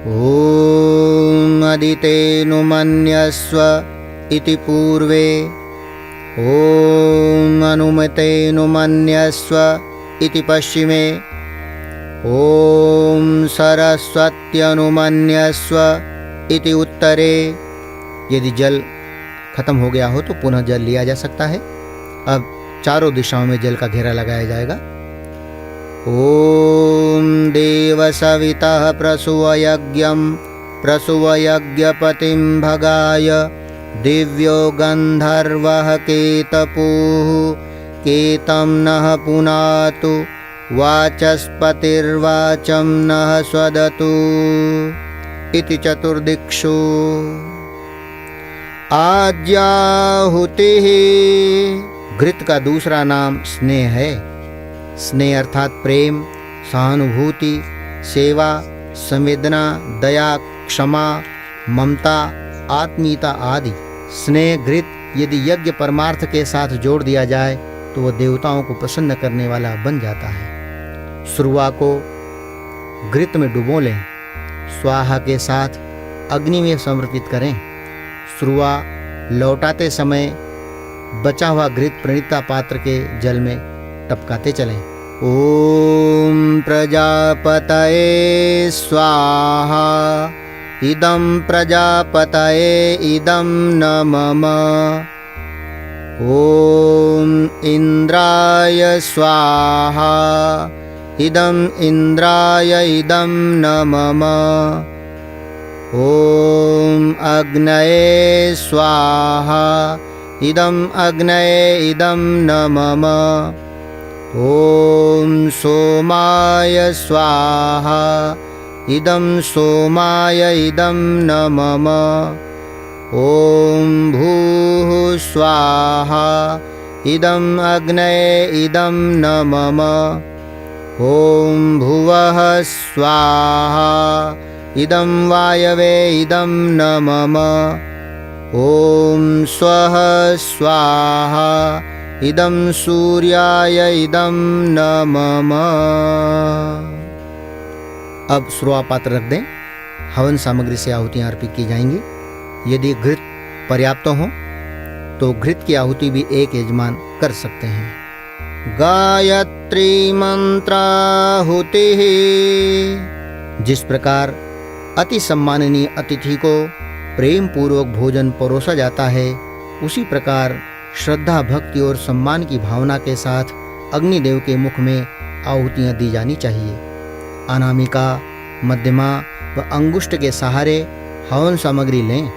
ओम अदितेनुमन्यस्व इति पूर्वे ओम अनुमतेनुमन्यस्व इति पश्चिमे ओम सरस्वत्यनुमन्यस्व इति उत्तरे। यदि जल खत्म हो गया हो तो पुनः जल लिया जा सकता है। अब चारों दिशाओं में जल का घेरा लगाया जाएगा। ओम देवसवितः प्रसूवयज्ञं प्रसूवयज्ञपतिं भगाय दिव्यो गन्धर्वः केतपुः केतं नः पुनातु वाचस्पतिर्वाचं नः स्वदतु इति चतुर्दिक्षु। आज्याहुतिः। घृत का दूसरा नाम स्नेह है। स्नेह अर्थात प्रेम, सहानुभूति, सेवा, संवेदना, दया, क्षमा, ममता, आत्मीयता आदि। स्नेह घृत यदि यज्ञ परमार्थ के साथ जोड़ दिया जाए तो वह देवताओं को प्रसन्न करने वाला बन जाता है। सुरवा को घृत में डुबो लें। स्वाहा के साथ अग्नि में समर्पित करें। सुरवा लौटाते समय बचा हुआ घृत प्रणीता पात्र के जल में टपकाते चलें। ओम प्रजापतये स्वाहा। इदं प्रजापतये इदं न मम। ओम इंद्राय स्वाहा। इदं इंद्राय इदं न मम। ओम अग्नये स्वाहा। इदं अग्नये इदं न मम। ओम सोमाय स्वाहा। इदं सोमाय इदं न मम। ओम भूः स्वाहा। इदं अग्नये इदं न मम। ओम भुवः स्वाहा। इदं वायवे इदं न मम। ओम स्वः स्वाहा। इदं सूर्याय इदं न मम। अब सुरवा पात्र रख दें। हवन सामग्री से आहुतियां अर्पित की जाएंगी। यदि घृत पर्याप्त हो तो घृत की आहुति भी एक यजमान कर सकते हैं। गायत्री मंत्राहुति। जिस प्रकार अति सम्माननीय अतिथि को प्रेम पूर्वक भोजन परोसा जाता है, उसी प्रकार श्रद्धा, भक्ति और सम्मान की भावना के साथ अग्निदेव के मुख में आहुतियाँ दी जानी चाहिए। अनामिका, मध्यमा व अंगुष्ठ के सहारे हवन सामग्री लें।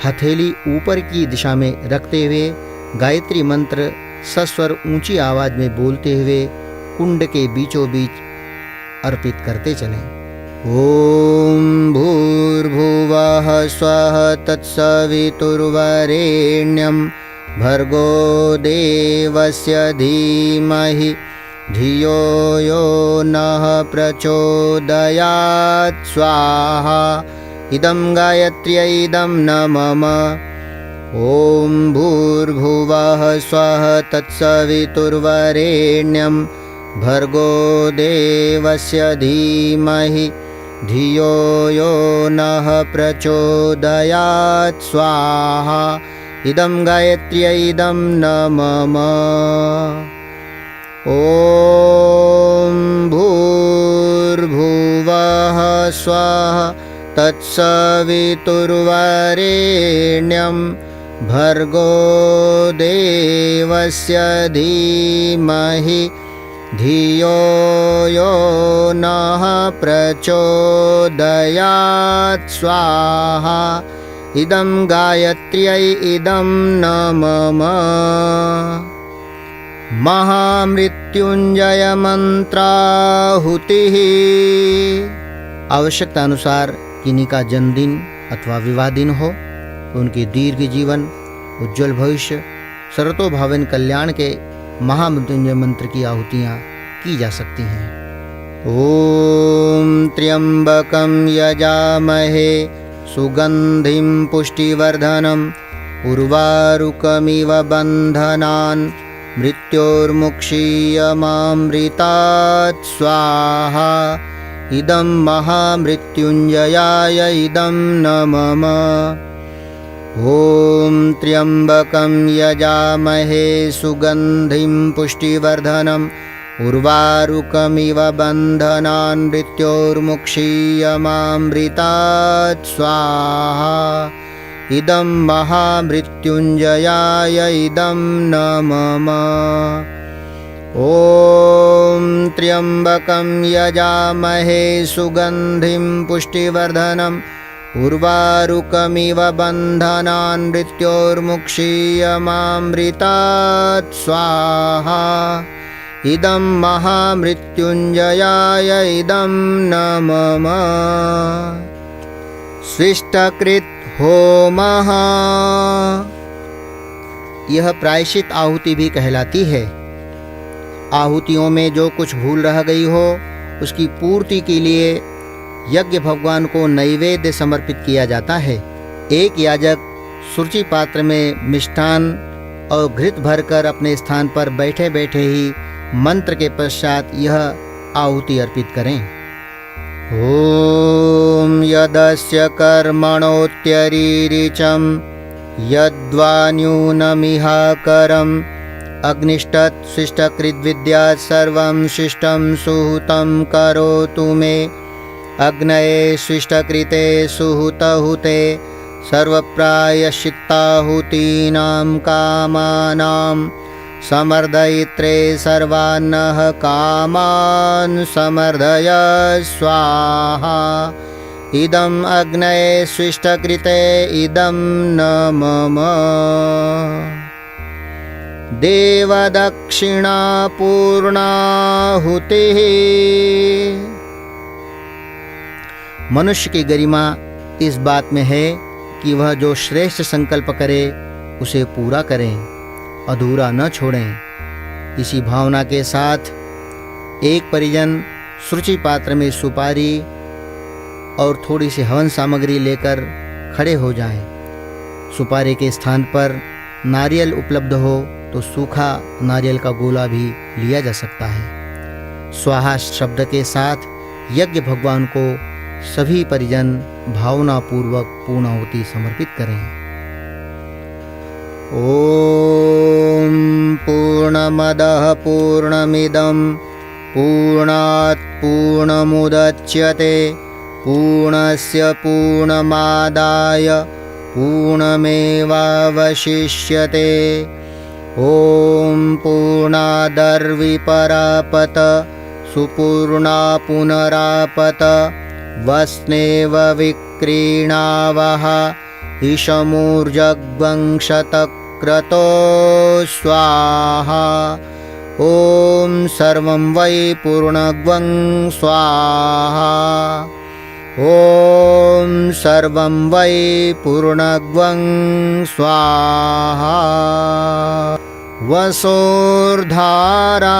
हथेली ऊपर की दिशा में रखते हुए गायत्री मंत्र सस्वर ऊंची आवाज में बोलते हुए कुंड के बीचों बीच अर्पित करते चलें। ओम भूर्भुवः स्वः तत्सवितुर्वरेण्यं भर्गो देवस्य धीमहि धियो यो नः प्रचोदयात् स्वाहा। इदं गायत्र्यै इदं न मम। ओम भूर्भुवः स्वः तत्सवितुर्वरेण्यं भर्गो देवस्य धीमहि धियो यो नः प्रचोदयात् स्वाहा। इदं गायत्र्यै इदं न मम। ओम भूर्भुवः स्वः तत्सवितुर्वरेण्यं भर्गो देवस्य धीमहि धियो यो नः प्रचोदयात् स्वाहा। इदं गायत्र्यै इदं न मम। महामृत्युंजय मंत्राहुतिः। आवश्यकता अनुसार किन्हीं का जन्मदिन अथवा विवाह दिन हो तो उनके दीर्घ जीवन, उज्जवल भविष्य, सर्वतोभावन कल्याण के महामृत्युंजय मंत्र की आहुतियाँ की जा सकती हैं। ओम त्र्यंबकं यजामहे सुगंधिं पुष्टिवर्धनम् उर्वारुकमिव बन्धनान् मृत्योर्मुक्षीयमामृतात् स्वाहा। इदं महामृत्युंजयाय इदं न मम। ओम त्र्यंबकं यजामहे सुगंधिं पुष्टिवर्धनम् उर्वारुकमिव बन्धनान् मृत्योर्मुक्षीयमामृतात् स्वाहा। इदं महामृत्युंजयाय इदं न मम। ओम त्र्यंबकं यजामहे सुगंधिं पुष्टिवर्धनम् उर्वारुकमिव बन्धनान् मृत्योर्मुक्षीयमामृतात् स्वाहा। इदं महामृत्युंजयाय इदं न मम। स्विष्टकृत होमः। यह प्रायश्चित आहुति भी कहलाती है। आहुतियों में जो कुछ भूल रह गई हो उसकी पूर्ति के लिए यज्ञ भगवान को नैवेद्य समर्पित किया जाता है। एक याजक सुरुचि पात्र में मिष्ठान और घृत भरकर अपने स्थान पर बैठे बैठे ही मंत्र के पश्चात यह आहुति अर्पित करें। ओम यदस्य कर्मणोत्यरीरिचं यद्वा न्यूनमिहाकरम् अग्निष्टत् शिष्टकृद्विद्या सर्वं शिष्टं सुहृतं करोतु मे। अग्नये शिष्टकृते सुहृतहुते सर्वप्रायश्चित्ताहुतीनां कामानां समर्दयित्रे सर्वान्नः कामान् समर्दय स्वाहा। इदं अग्नये शिष्टकृते इदं न मम। देवदक्षिणा पूर्णाहुतिः। मनुष्य की गरिमा इस बात में है कि वह जो श्रेष्ठ संकल्प करे उसे पूरा करें, अधूरा न छोड़ें। इसी भावना के साथ एक परिजन सुरुचि पात्र में सुपारी और थोड़ी सी हवन सामग्री लेकर खड़े हो जाएं। सुपारी के स्थान पर नारियल उपलब्ध हो तो सूखा नारियल का गोला भी लिया जा सकता है। स्वाहा शब्द के साथ यज्ञ भगवान को सभी परिजन भावनापूर्वक पूर्णाहुति समर्पित करें। ओम पूर्णमदः पूर्णमिदं पूर्णात् पूर्णमुदच्यते पूर्णस्य पूर्णमादाय पूर्णमेवावशिष्यते। ॐ पूर्णादर्विपरापत सुपूर्णा पुनरापत वस्नेव विक्रीणावः ईशमूर्जग्वंशतक्रतो स्वाहा। ॐ सर्वं वै पूर्णग्वं स्वाहा। ॐ सर्वं वै पूर्णग्वं स्वाहा। वसोर्धारा।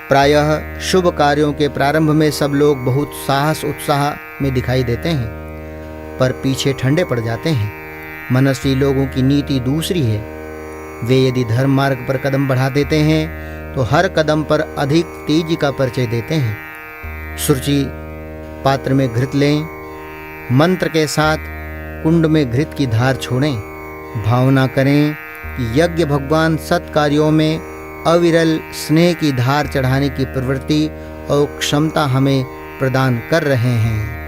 प्रायः शुभ कार्यों के प्रारंभ में सब लोग बहुत साहस उत्साह में दिखाई देते हैं, पर पीछे ठंडे पड़ जाते हैं। मनस्वी लोगों की नीति दूसरी है। वे यदि धर्म मार्ग पर कदम बढ़ा देते हैं तो हर कदम पर अधिक तेजी का परिचय देते हैं। सुरुचि पात्र में घृत लें, मंत्र के साथ कुंड में घृत की धार छोड़ें। भावना करें कि यज्ञ भगवान सत्कार्यों में अविरल स्नेह की धार चढ़ाने की प्रवृत्ति और क्षमता हमें प्रदान कर रहे हैं।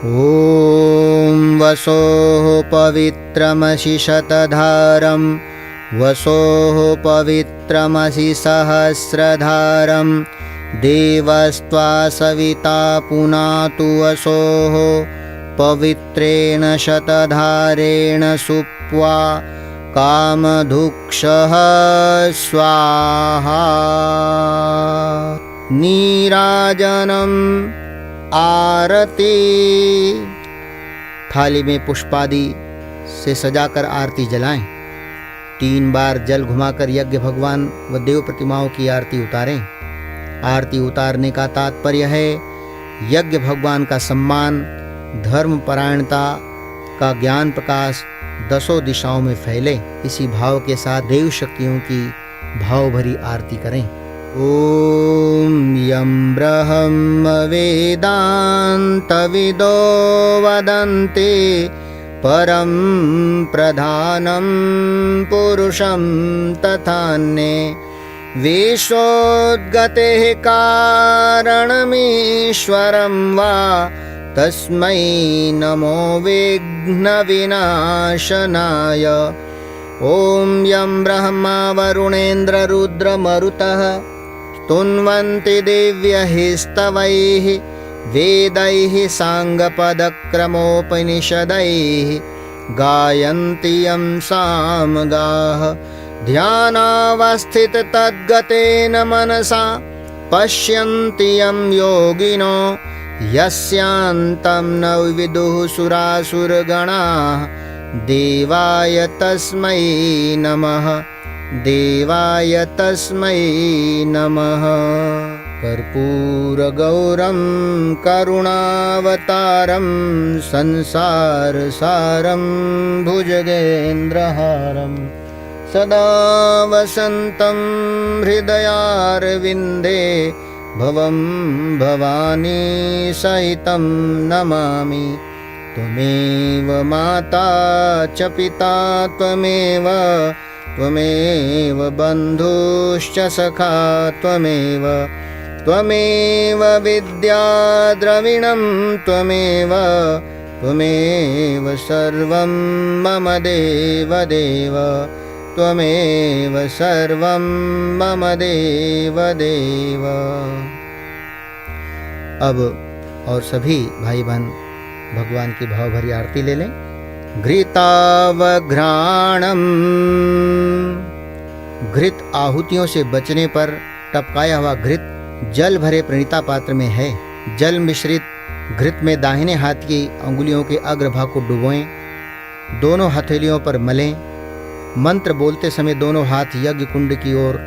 ॐ वसोः पवित्रमसि शतधारं वसोः पवित्रमसि सहस्रधारं देवस्त्वा सविता पुनातु वसोः पवित्रेण शतधारेण सुप्वा कामधुक्षः स्वाहा। नीराजनम् आरती। थाली में पुष्पादि से सजाकर आरती जलाएं। 3 बार जल घुमाकर यज्ञ भगवान व देव प्रतिमाओं की आरती उतारें। आरती उतारने का तात्पर्य है यज्ञ भगवान का सम्मान, धर्म परायणता का ज्ञान प्रकाश 10 दिशाओं में फैले। इसी भाव के साथ देव शक्तियों की भाव भरी आरती करें। ॐ यं ब्रह्म वेदान्तविदो वदन्ति परं प्रधानं पुरुषं तथान्ये विश्वोद्गतेः कारणमीश्वरं वा तस्मै नमो विघ्नविनाशनाय। ॐ यं ब्रह्मा वरुणेन्द्ररुद्रमरुतः स्तुन्वन्ति दिव्यैः स्तवैः वेदैः साङ्गपदक्रमोपनिषदैः गायन्ति यं सामगाः ध्यानावस्थिततद्गतेन मनसा पश्यन्ति यं योगिनो यस्यान्तं न विदुः सुरासुरगणाः देवाय तस्मै नमः देवाय तस्मै नमः। कर्पूरगौरं करुणावतारं संसारसारं भुजगेन्द्रहारं सदा वसन्तं हृदयारविन्दे भवं भवानी सहितं नमामि। त्वमेव माता च पिता त्वमेव बन्धुश्च सखा त्वमेव विद्या द्रविणं त्वमेव सर्वं मम देवदेव त्वमेव सर्वं मम देवदेव। अब और सभी भाई बहन भगवान की भाव भरी आरती ले लें। घृतावघ्राणम। घृत आहुतियों से बचने पर टपकाया हुआ घृत जल भरे प्रणीता पात्र में है। जल मिश्रित घृत में दाहिने हाथ की अंगुलियों के अग्रभाग को डुबोएं, दोनों हथेलियों पर मलें। मंत्र बोलते समय दोनों हाथ यज्ञ कुंड की ओर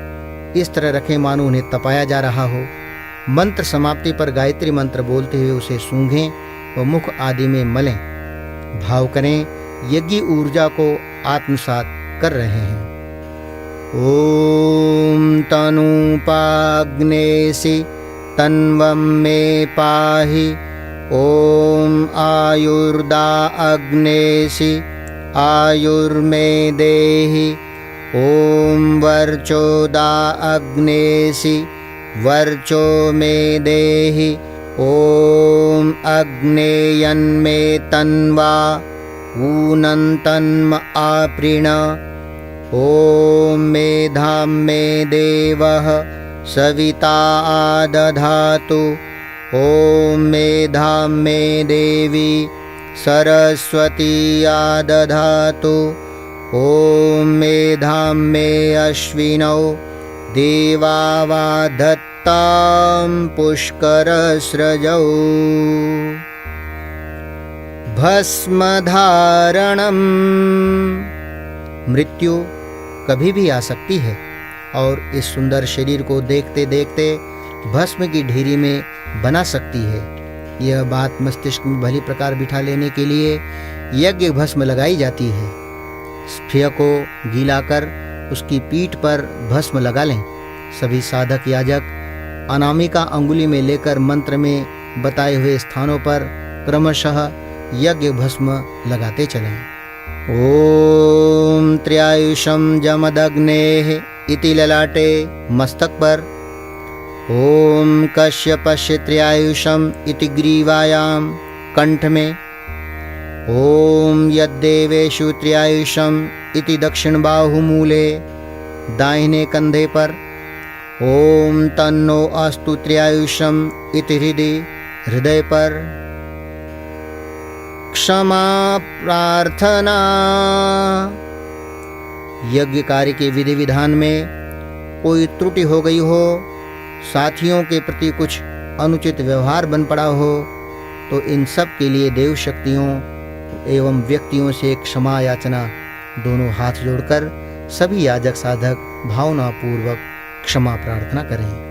इस तरह रखें मानो उन्हें तपाया जा रहा हो। मंत्र समाप्ति पर गायत्री मंत्र बोलते हुए उसे सूंघें व मुख आदि में मलें। भाव करें यज्ञ ऊर्जा को आत्मसात कर रहे हैं। ओम तनुपाग्नेसि तन्वं मे पाहि। ओम आयुर्दा अग्नेसि आयुर्मे देहि। ओम वर्चोदा अग्नेसि वर्चो मे देहि ॐ अग्नेयन्मे तन्वा ऊनन्तन्म आपृण ॐ मेधां मे देवः सविता आदधातु ॐ मेधां मे देवी सरस्वती आदधातु ॐ मेधां मे अश्विनौ देवावाधत्तां पुष्करस्रजौ भस्मधारणम्। मृत्यु कभी भी आ सकती है और इस सुंदर शरीर को देखते देखते भस्म की ढेरी में बना सकती है। यह बात मस्तिष्क में भली प्रकार बिठा लेने के लिए यज्ञ भस्म लगाई जाती है। स्फीय को गीला कर उसकी पीठ पर भस्म लगा लें। सभी साधक याजक अनामिका अंगुली में लेकर मंत्र में बताए हुए स्थानों पर क्रमशः यज्ञ भस्म लगाते चलें। ॐ त्र्यायुषं जमदग्नेः इति ललाटे मस्तक पर, ॐ कश्यपस्य त्र्यायुषम् इति ग्रीवायां कंठ में, ॐ यद्देवेषु त्र्यायुषम् इति दक्षिण बाहुमूले दाहिने कंधे पर, ॐ तन्नो अस्तु त्र्यायुषम् इति हृदय पर। क्षमा प्रार्थना। यज्ञ कार्य के विधि विधान में कोई त्रुटि हो गई हो, साथियों के प्रति कुछ अनुचित व्यवहार बन पड़ा हो, तो इन सब के लिए देव शक्तियों एवं व्यक्तियों से क्षमा याचना दोनों हाथ जोड़कर सभी याजक साधक भावनापूर्वक क्षमा प्रार्थना करें।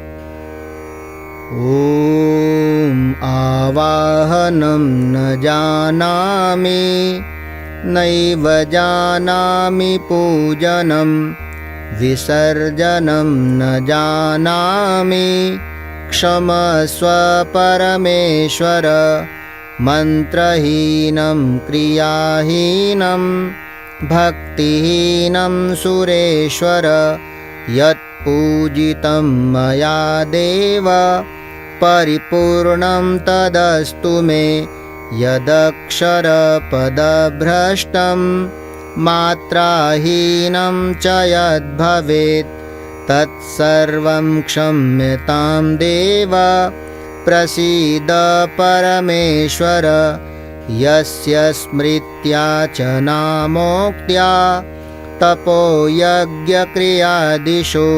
ॐ आवाहनं न जानामि नैव जानामि पूजनं विसर्जनं न जानामि क्षमस्व परमेश्वर मन्त्रहीनं क्रियाहीनं भक्तिहीनं सुरेश्वर यत्पूजितं मया देव परिपूर्णं तदस्तु मे यदक्षरपदभ्रष्टं मात्राहीनं च यद्भवेत् तत्सर्वं क्षम्यतां देव प्रसीद परमेश्वर यस्य स्मृत्या च नामोक्त्या तपोयज्ञक्रियादिषु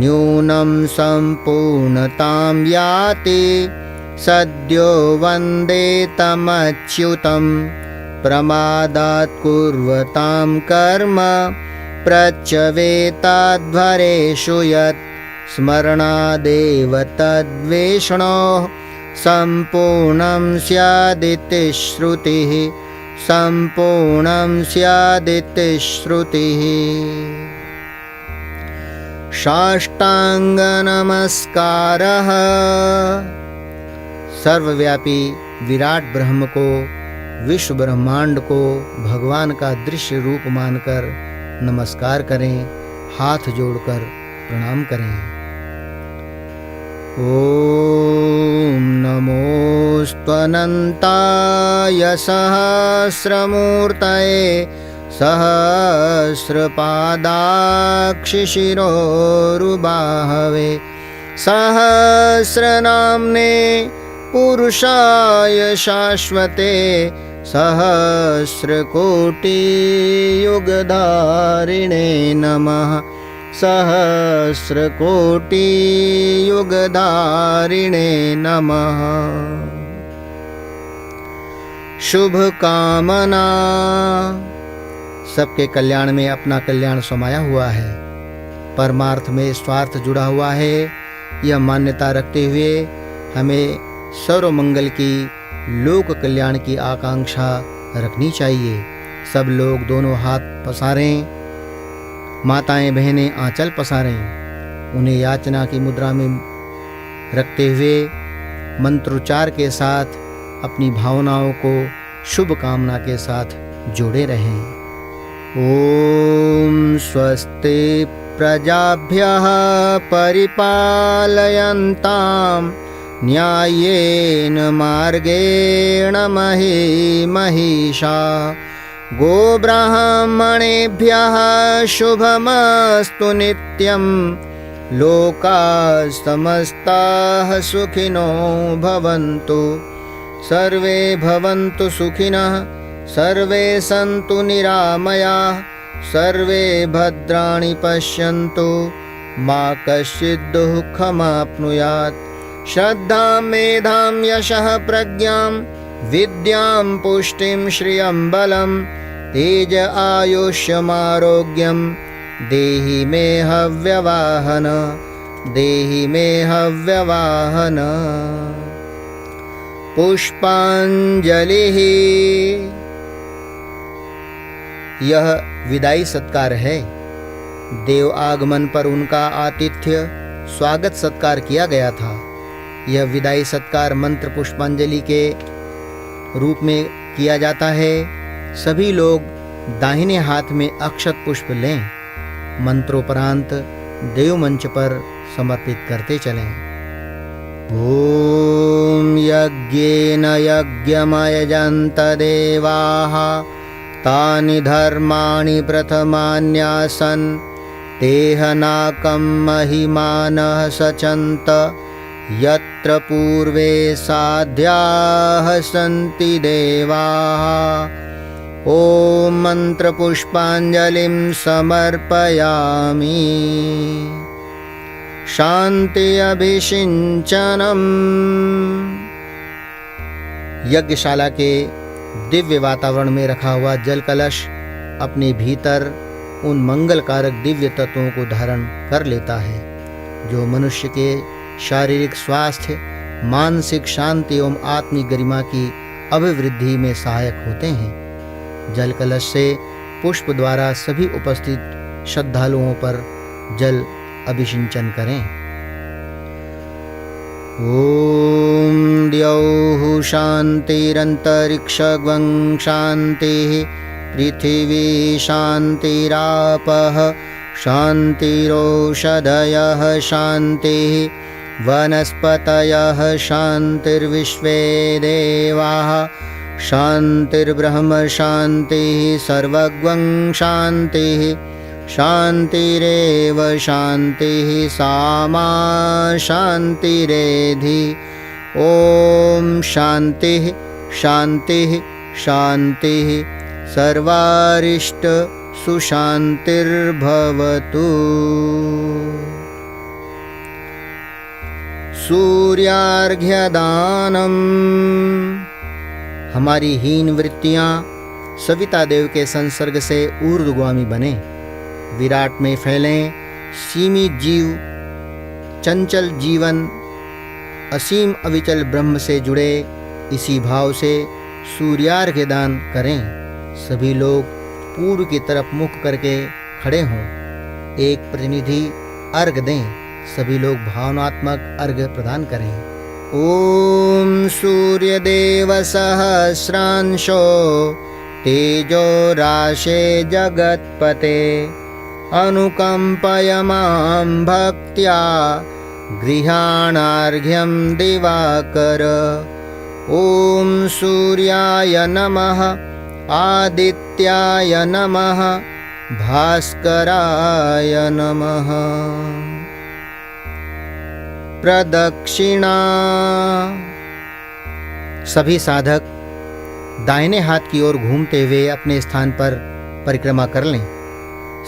न्यूनं सम्पूर्णतां याति सद्यो वन्दे तमच्युतं प्रमादात् कुर्वतां कर्म प्रच्यवेताध्वरेषु यत् स्मरणादेव तद्वेषणोः सम्पूर्णं स्यादिति श्रुतिः सम्पूर्णं स्यादिति श्रुतिः। साष्टांग नमस्कारः। सर्वव्यापी विराट ब्रह्म को, विश्व ब्रह्मांड को भगवान का दृश्य रूप मानकर नमस्कार करें, हाथ जोड़कर प्रणाम करें। ओम नमोऽस्त्वनन्ताय सहस्रमूर्तये सहस्रपादाक्षिशिरोरुबाहवे सहस्रनाम्ने पुरुषाय शाश्वते सहस्रकोटियुगधारिणे नमः सहस्रकोटियुगधारिणे नमः। शुभ कामना। सबके कल्याण में अपना कल्याण समाया हुआ है, परमार्थ में स्वार्थ जुड़ा हुआ है। यह मान्यता रखते हुए हमें सर्व मंगल की, लोक कल्याण की आकांक्षा रखनी चाहिए। सब लोग दोनों हाथ पसारें, माताएं बहनें आंचल पसारें। उन्हें याचना की मुद्रा में रखते हुए मंत्रोच्चार के साथ अपनी भावनाओं को शुभ कामना के साथ जोड़े रहें। ओम स्वस्ति प्रजाभ्यः परिपालयन्तां न्याय्येन मार्गेण महिषा गोब्राह्मणेभ्यः शुभमस्तु नित्यं लोकाः समस्ताः सुखिनो भवन्तु सर्वे भवन्तु सुखिनः सर्वे सन्तु निरामयाः सर्वे भद्राणि पश्यन्तु मा कश्चित् दुःखमाप्नुयात् श्रद्धां मेधां यशः प्रज्ञां विद्यां पुष्टिं श्रियं बलं तेज आयुष्यमारोग्यं देहि मे हव्यवाहन देहि मे हव्यवाहन। पुष्पांजलि। यह विदाई सत्कार है। देव आगमन पर उनका आतिथ्य स्वागत सत्कार किया गया था। यह विदाई सत्कार मंत्र पुष्पांजलि के रूप में किया जाता है। सभी लोग दाहिने हाथ में अक्षत पुष्प लें, मंत्रोपरांत देव मंच पर समर्पित करते चलें। ओम यज्ञेन यज्ञमयजन्त देवाः तानि धर्माणि प्रथमान्यासन् तेह नाकं महिमानः सचन्त यत्र पूर्वे साध्याः सन्ति देवाः। ॐ मन्त्रपुष्पाञ्जलिं समर्पयामि। शान्ति अभिषिञ्चनम्। यज्ञशाला के दिव्य वातावरण में रखा हुआ जल कलश अपने भीतर उन मंगलकारक दिव्य तत्वों को धारण कर लेता है जो मनुष्य के शारीरिक स्वास्थ्य, मानसिक शांति एवं आत्मिक गरिमा की अभिवृद्धि में सहायक होते हैं। जल कलश से पुष्प द्वारा सभी उपस्थित श्रद्धालुओं पर जल अभिषिंचन करें। ओम द्यौः शान्तिरन्तरिक्षगं शान्तिः पृथिवी शान्तिरापः शान्तिरोषधयः शान्तिः वनस्पतयः शान्तिर्विश्वे देवाः शान्तिर्ब्रह्म शान्तिः सर्वगं शान्तिः शान्तिरेव शान्तिः सामा शान्तिरेधि। ॐ शान्तिः शान्तिः शान्तिः सर्वारिष्ट सुशान्तिर्भवतु। सूर्यार्घ्यदानम्। हमारी हीन वृत्तियाँ सविता देव के संसर्ग से ऊर्ध्वगामी बने, विराट में फैलें। सीमित जीव चंचल जीवन असीम अविचल ब्रह्म से जुड़े, इसी भाव से सूर्यार्घ्य दान करें। सभी लोग पूर्व की तरफ मुख करके खड़े हों। एक प्रतिनिधि अर्घ दें। सभी लोग भावनात्मक अर्घ्य प्रदान करें। ओम सूर्यदेव सहस्रांशो तेजो राशे जगत्पते अनुकंपय मां भक्त्या गृहाणार्घ्यं दिवाकर। ओम सूर्याय नमः आदित्याय नमः भास्कराय नमः। प्रदक्षिणा। सभी साधक दाहिने हाथ की ओर घूमते हुए अपने स्थान पर परिक्रमा कर लें।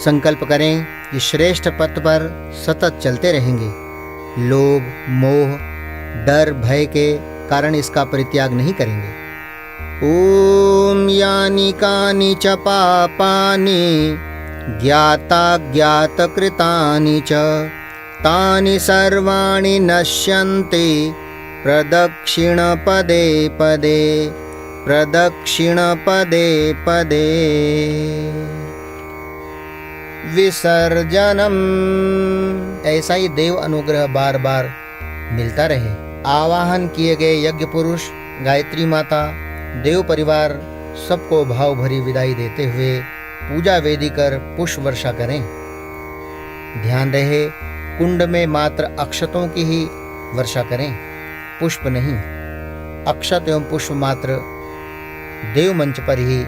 संकल्प करें कि श्रेष्ठ पथ पर सतत चलते रहेंगे। लोभ, मोह, डर, भय के कारण इसका परित्याग नहीं करेंगे। ओम यानि कानि च पापानि ज्ञाताज्ञातकृतानि च तानि सर्वाणि नश्यन्ति प्रदक्षिण पदे पदे प्रदक्षिण पदे पदे। विसर्जनम। ऐसा ही देव अनुग्रह बार बार मिलता रहे। आवाहन किए गए यज्ञ पुरुष, गायत्री माता, देव परिवार सबको भाव भरी विदाई देते हुए पूजा वेदी कर पुष्प वर्षा करें। ध्यान रहे कुंड में मात्र अक्षतों की ही वर्षा करें, पुष्प नहीं। अक्षत एवं पुष्प मात्र देव मंच पर ही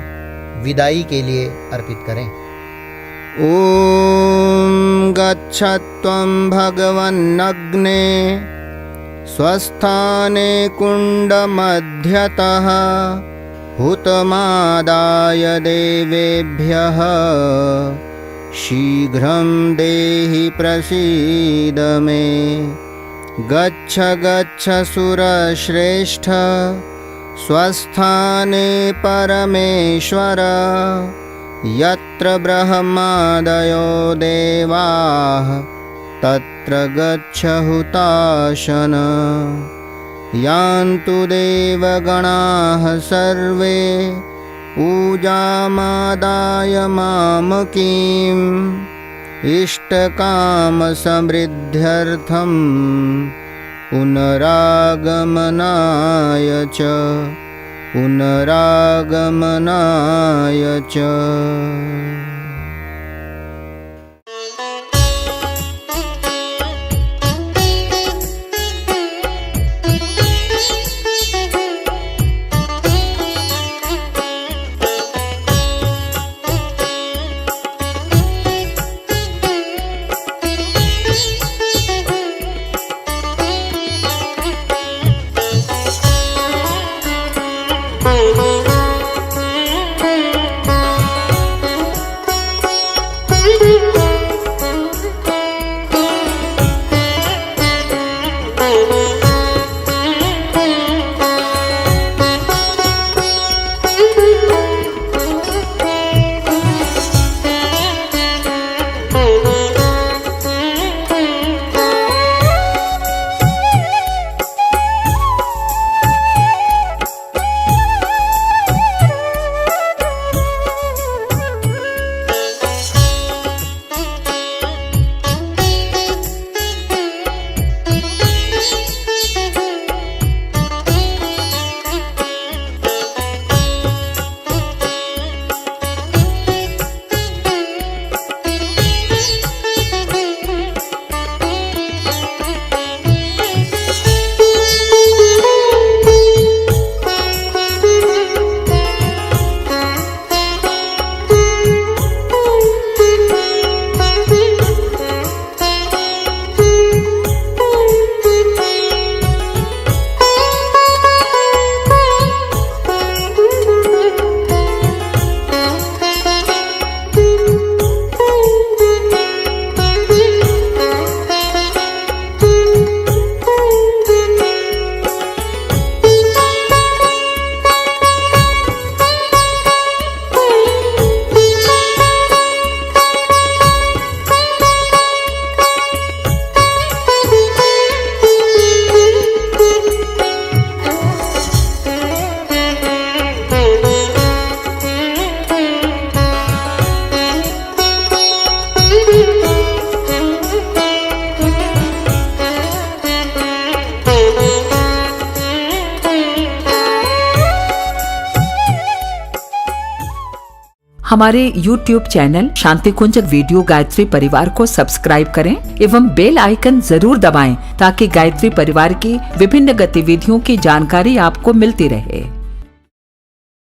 विदाई के लिए अर्पित करें। ओम गच्छत्वं भगवन्नग्ने स्वस्थाने कुंड मध्यतः हुतमादाय देवेभ्यः शीघ्रं देहि प्रसीद मे। गच्छ गच्छ सुरश्रेष्ठ स्वस्थाने परमेश्वर यत्र ब्रह्मादयो देवाः तत्र गच्छ हुताशन। यान्तु देवगणाः सर्वे पूजामादाय मामकीम् इष्टकाम समृद्ध्यर्थं पुनरागमनाय च पुनरागमनाय च। हमारे YouTube चैनल शांति कुंज वीडियो गायत्री परिवार को सब्सक्राइब करें एवं बेल आइकन जरूर दबाएं ताकि गायत्री परिवार की विभिन्न गतिविधियों की जानकारी आपको मिलती रहे।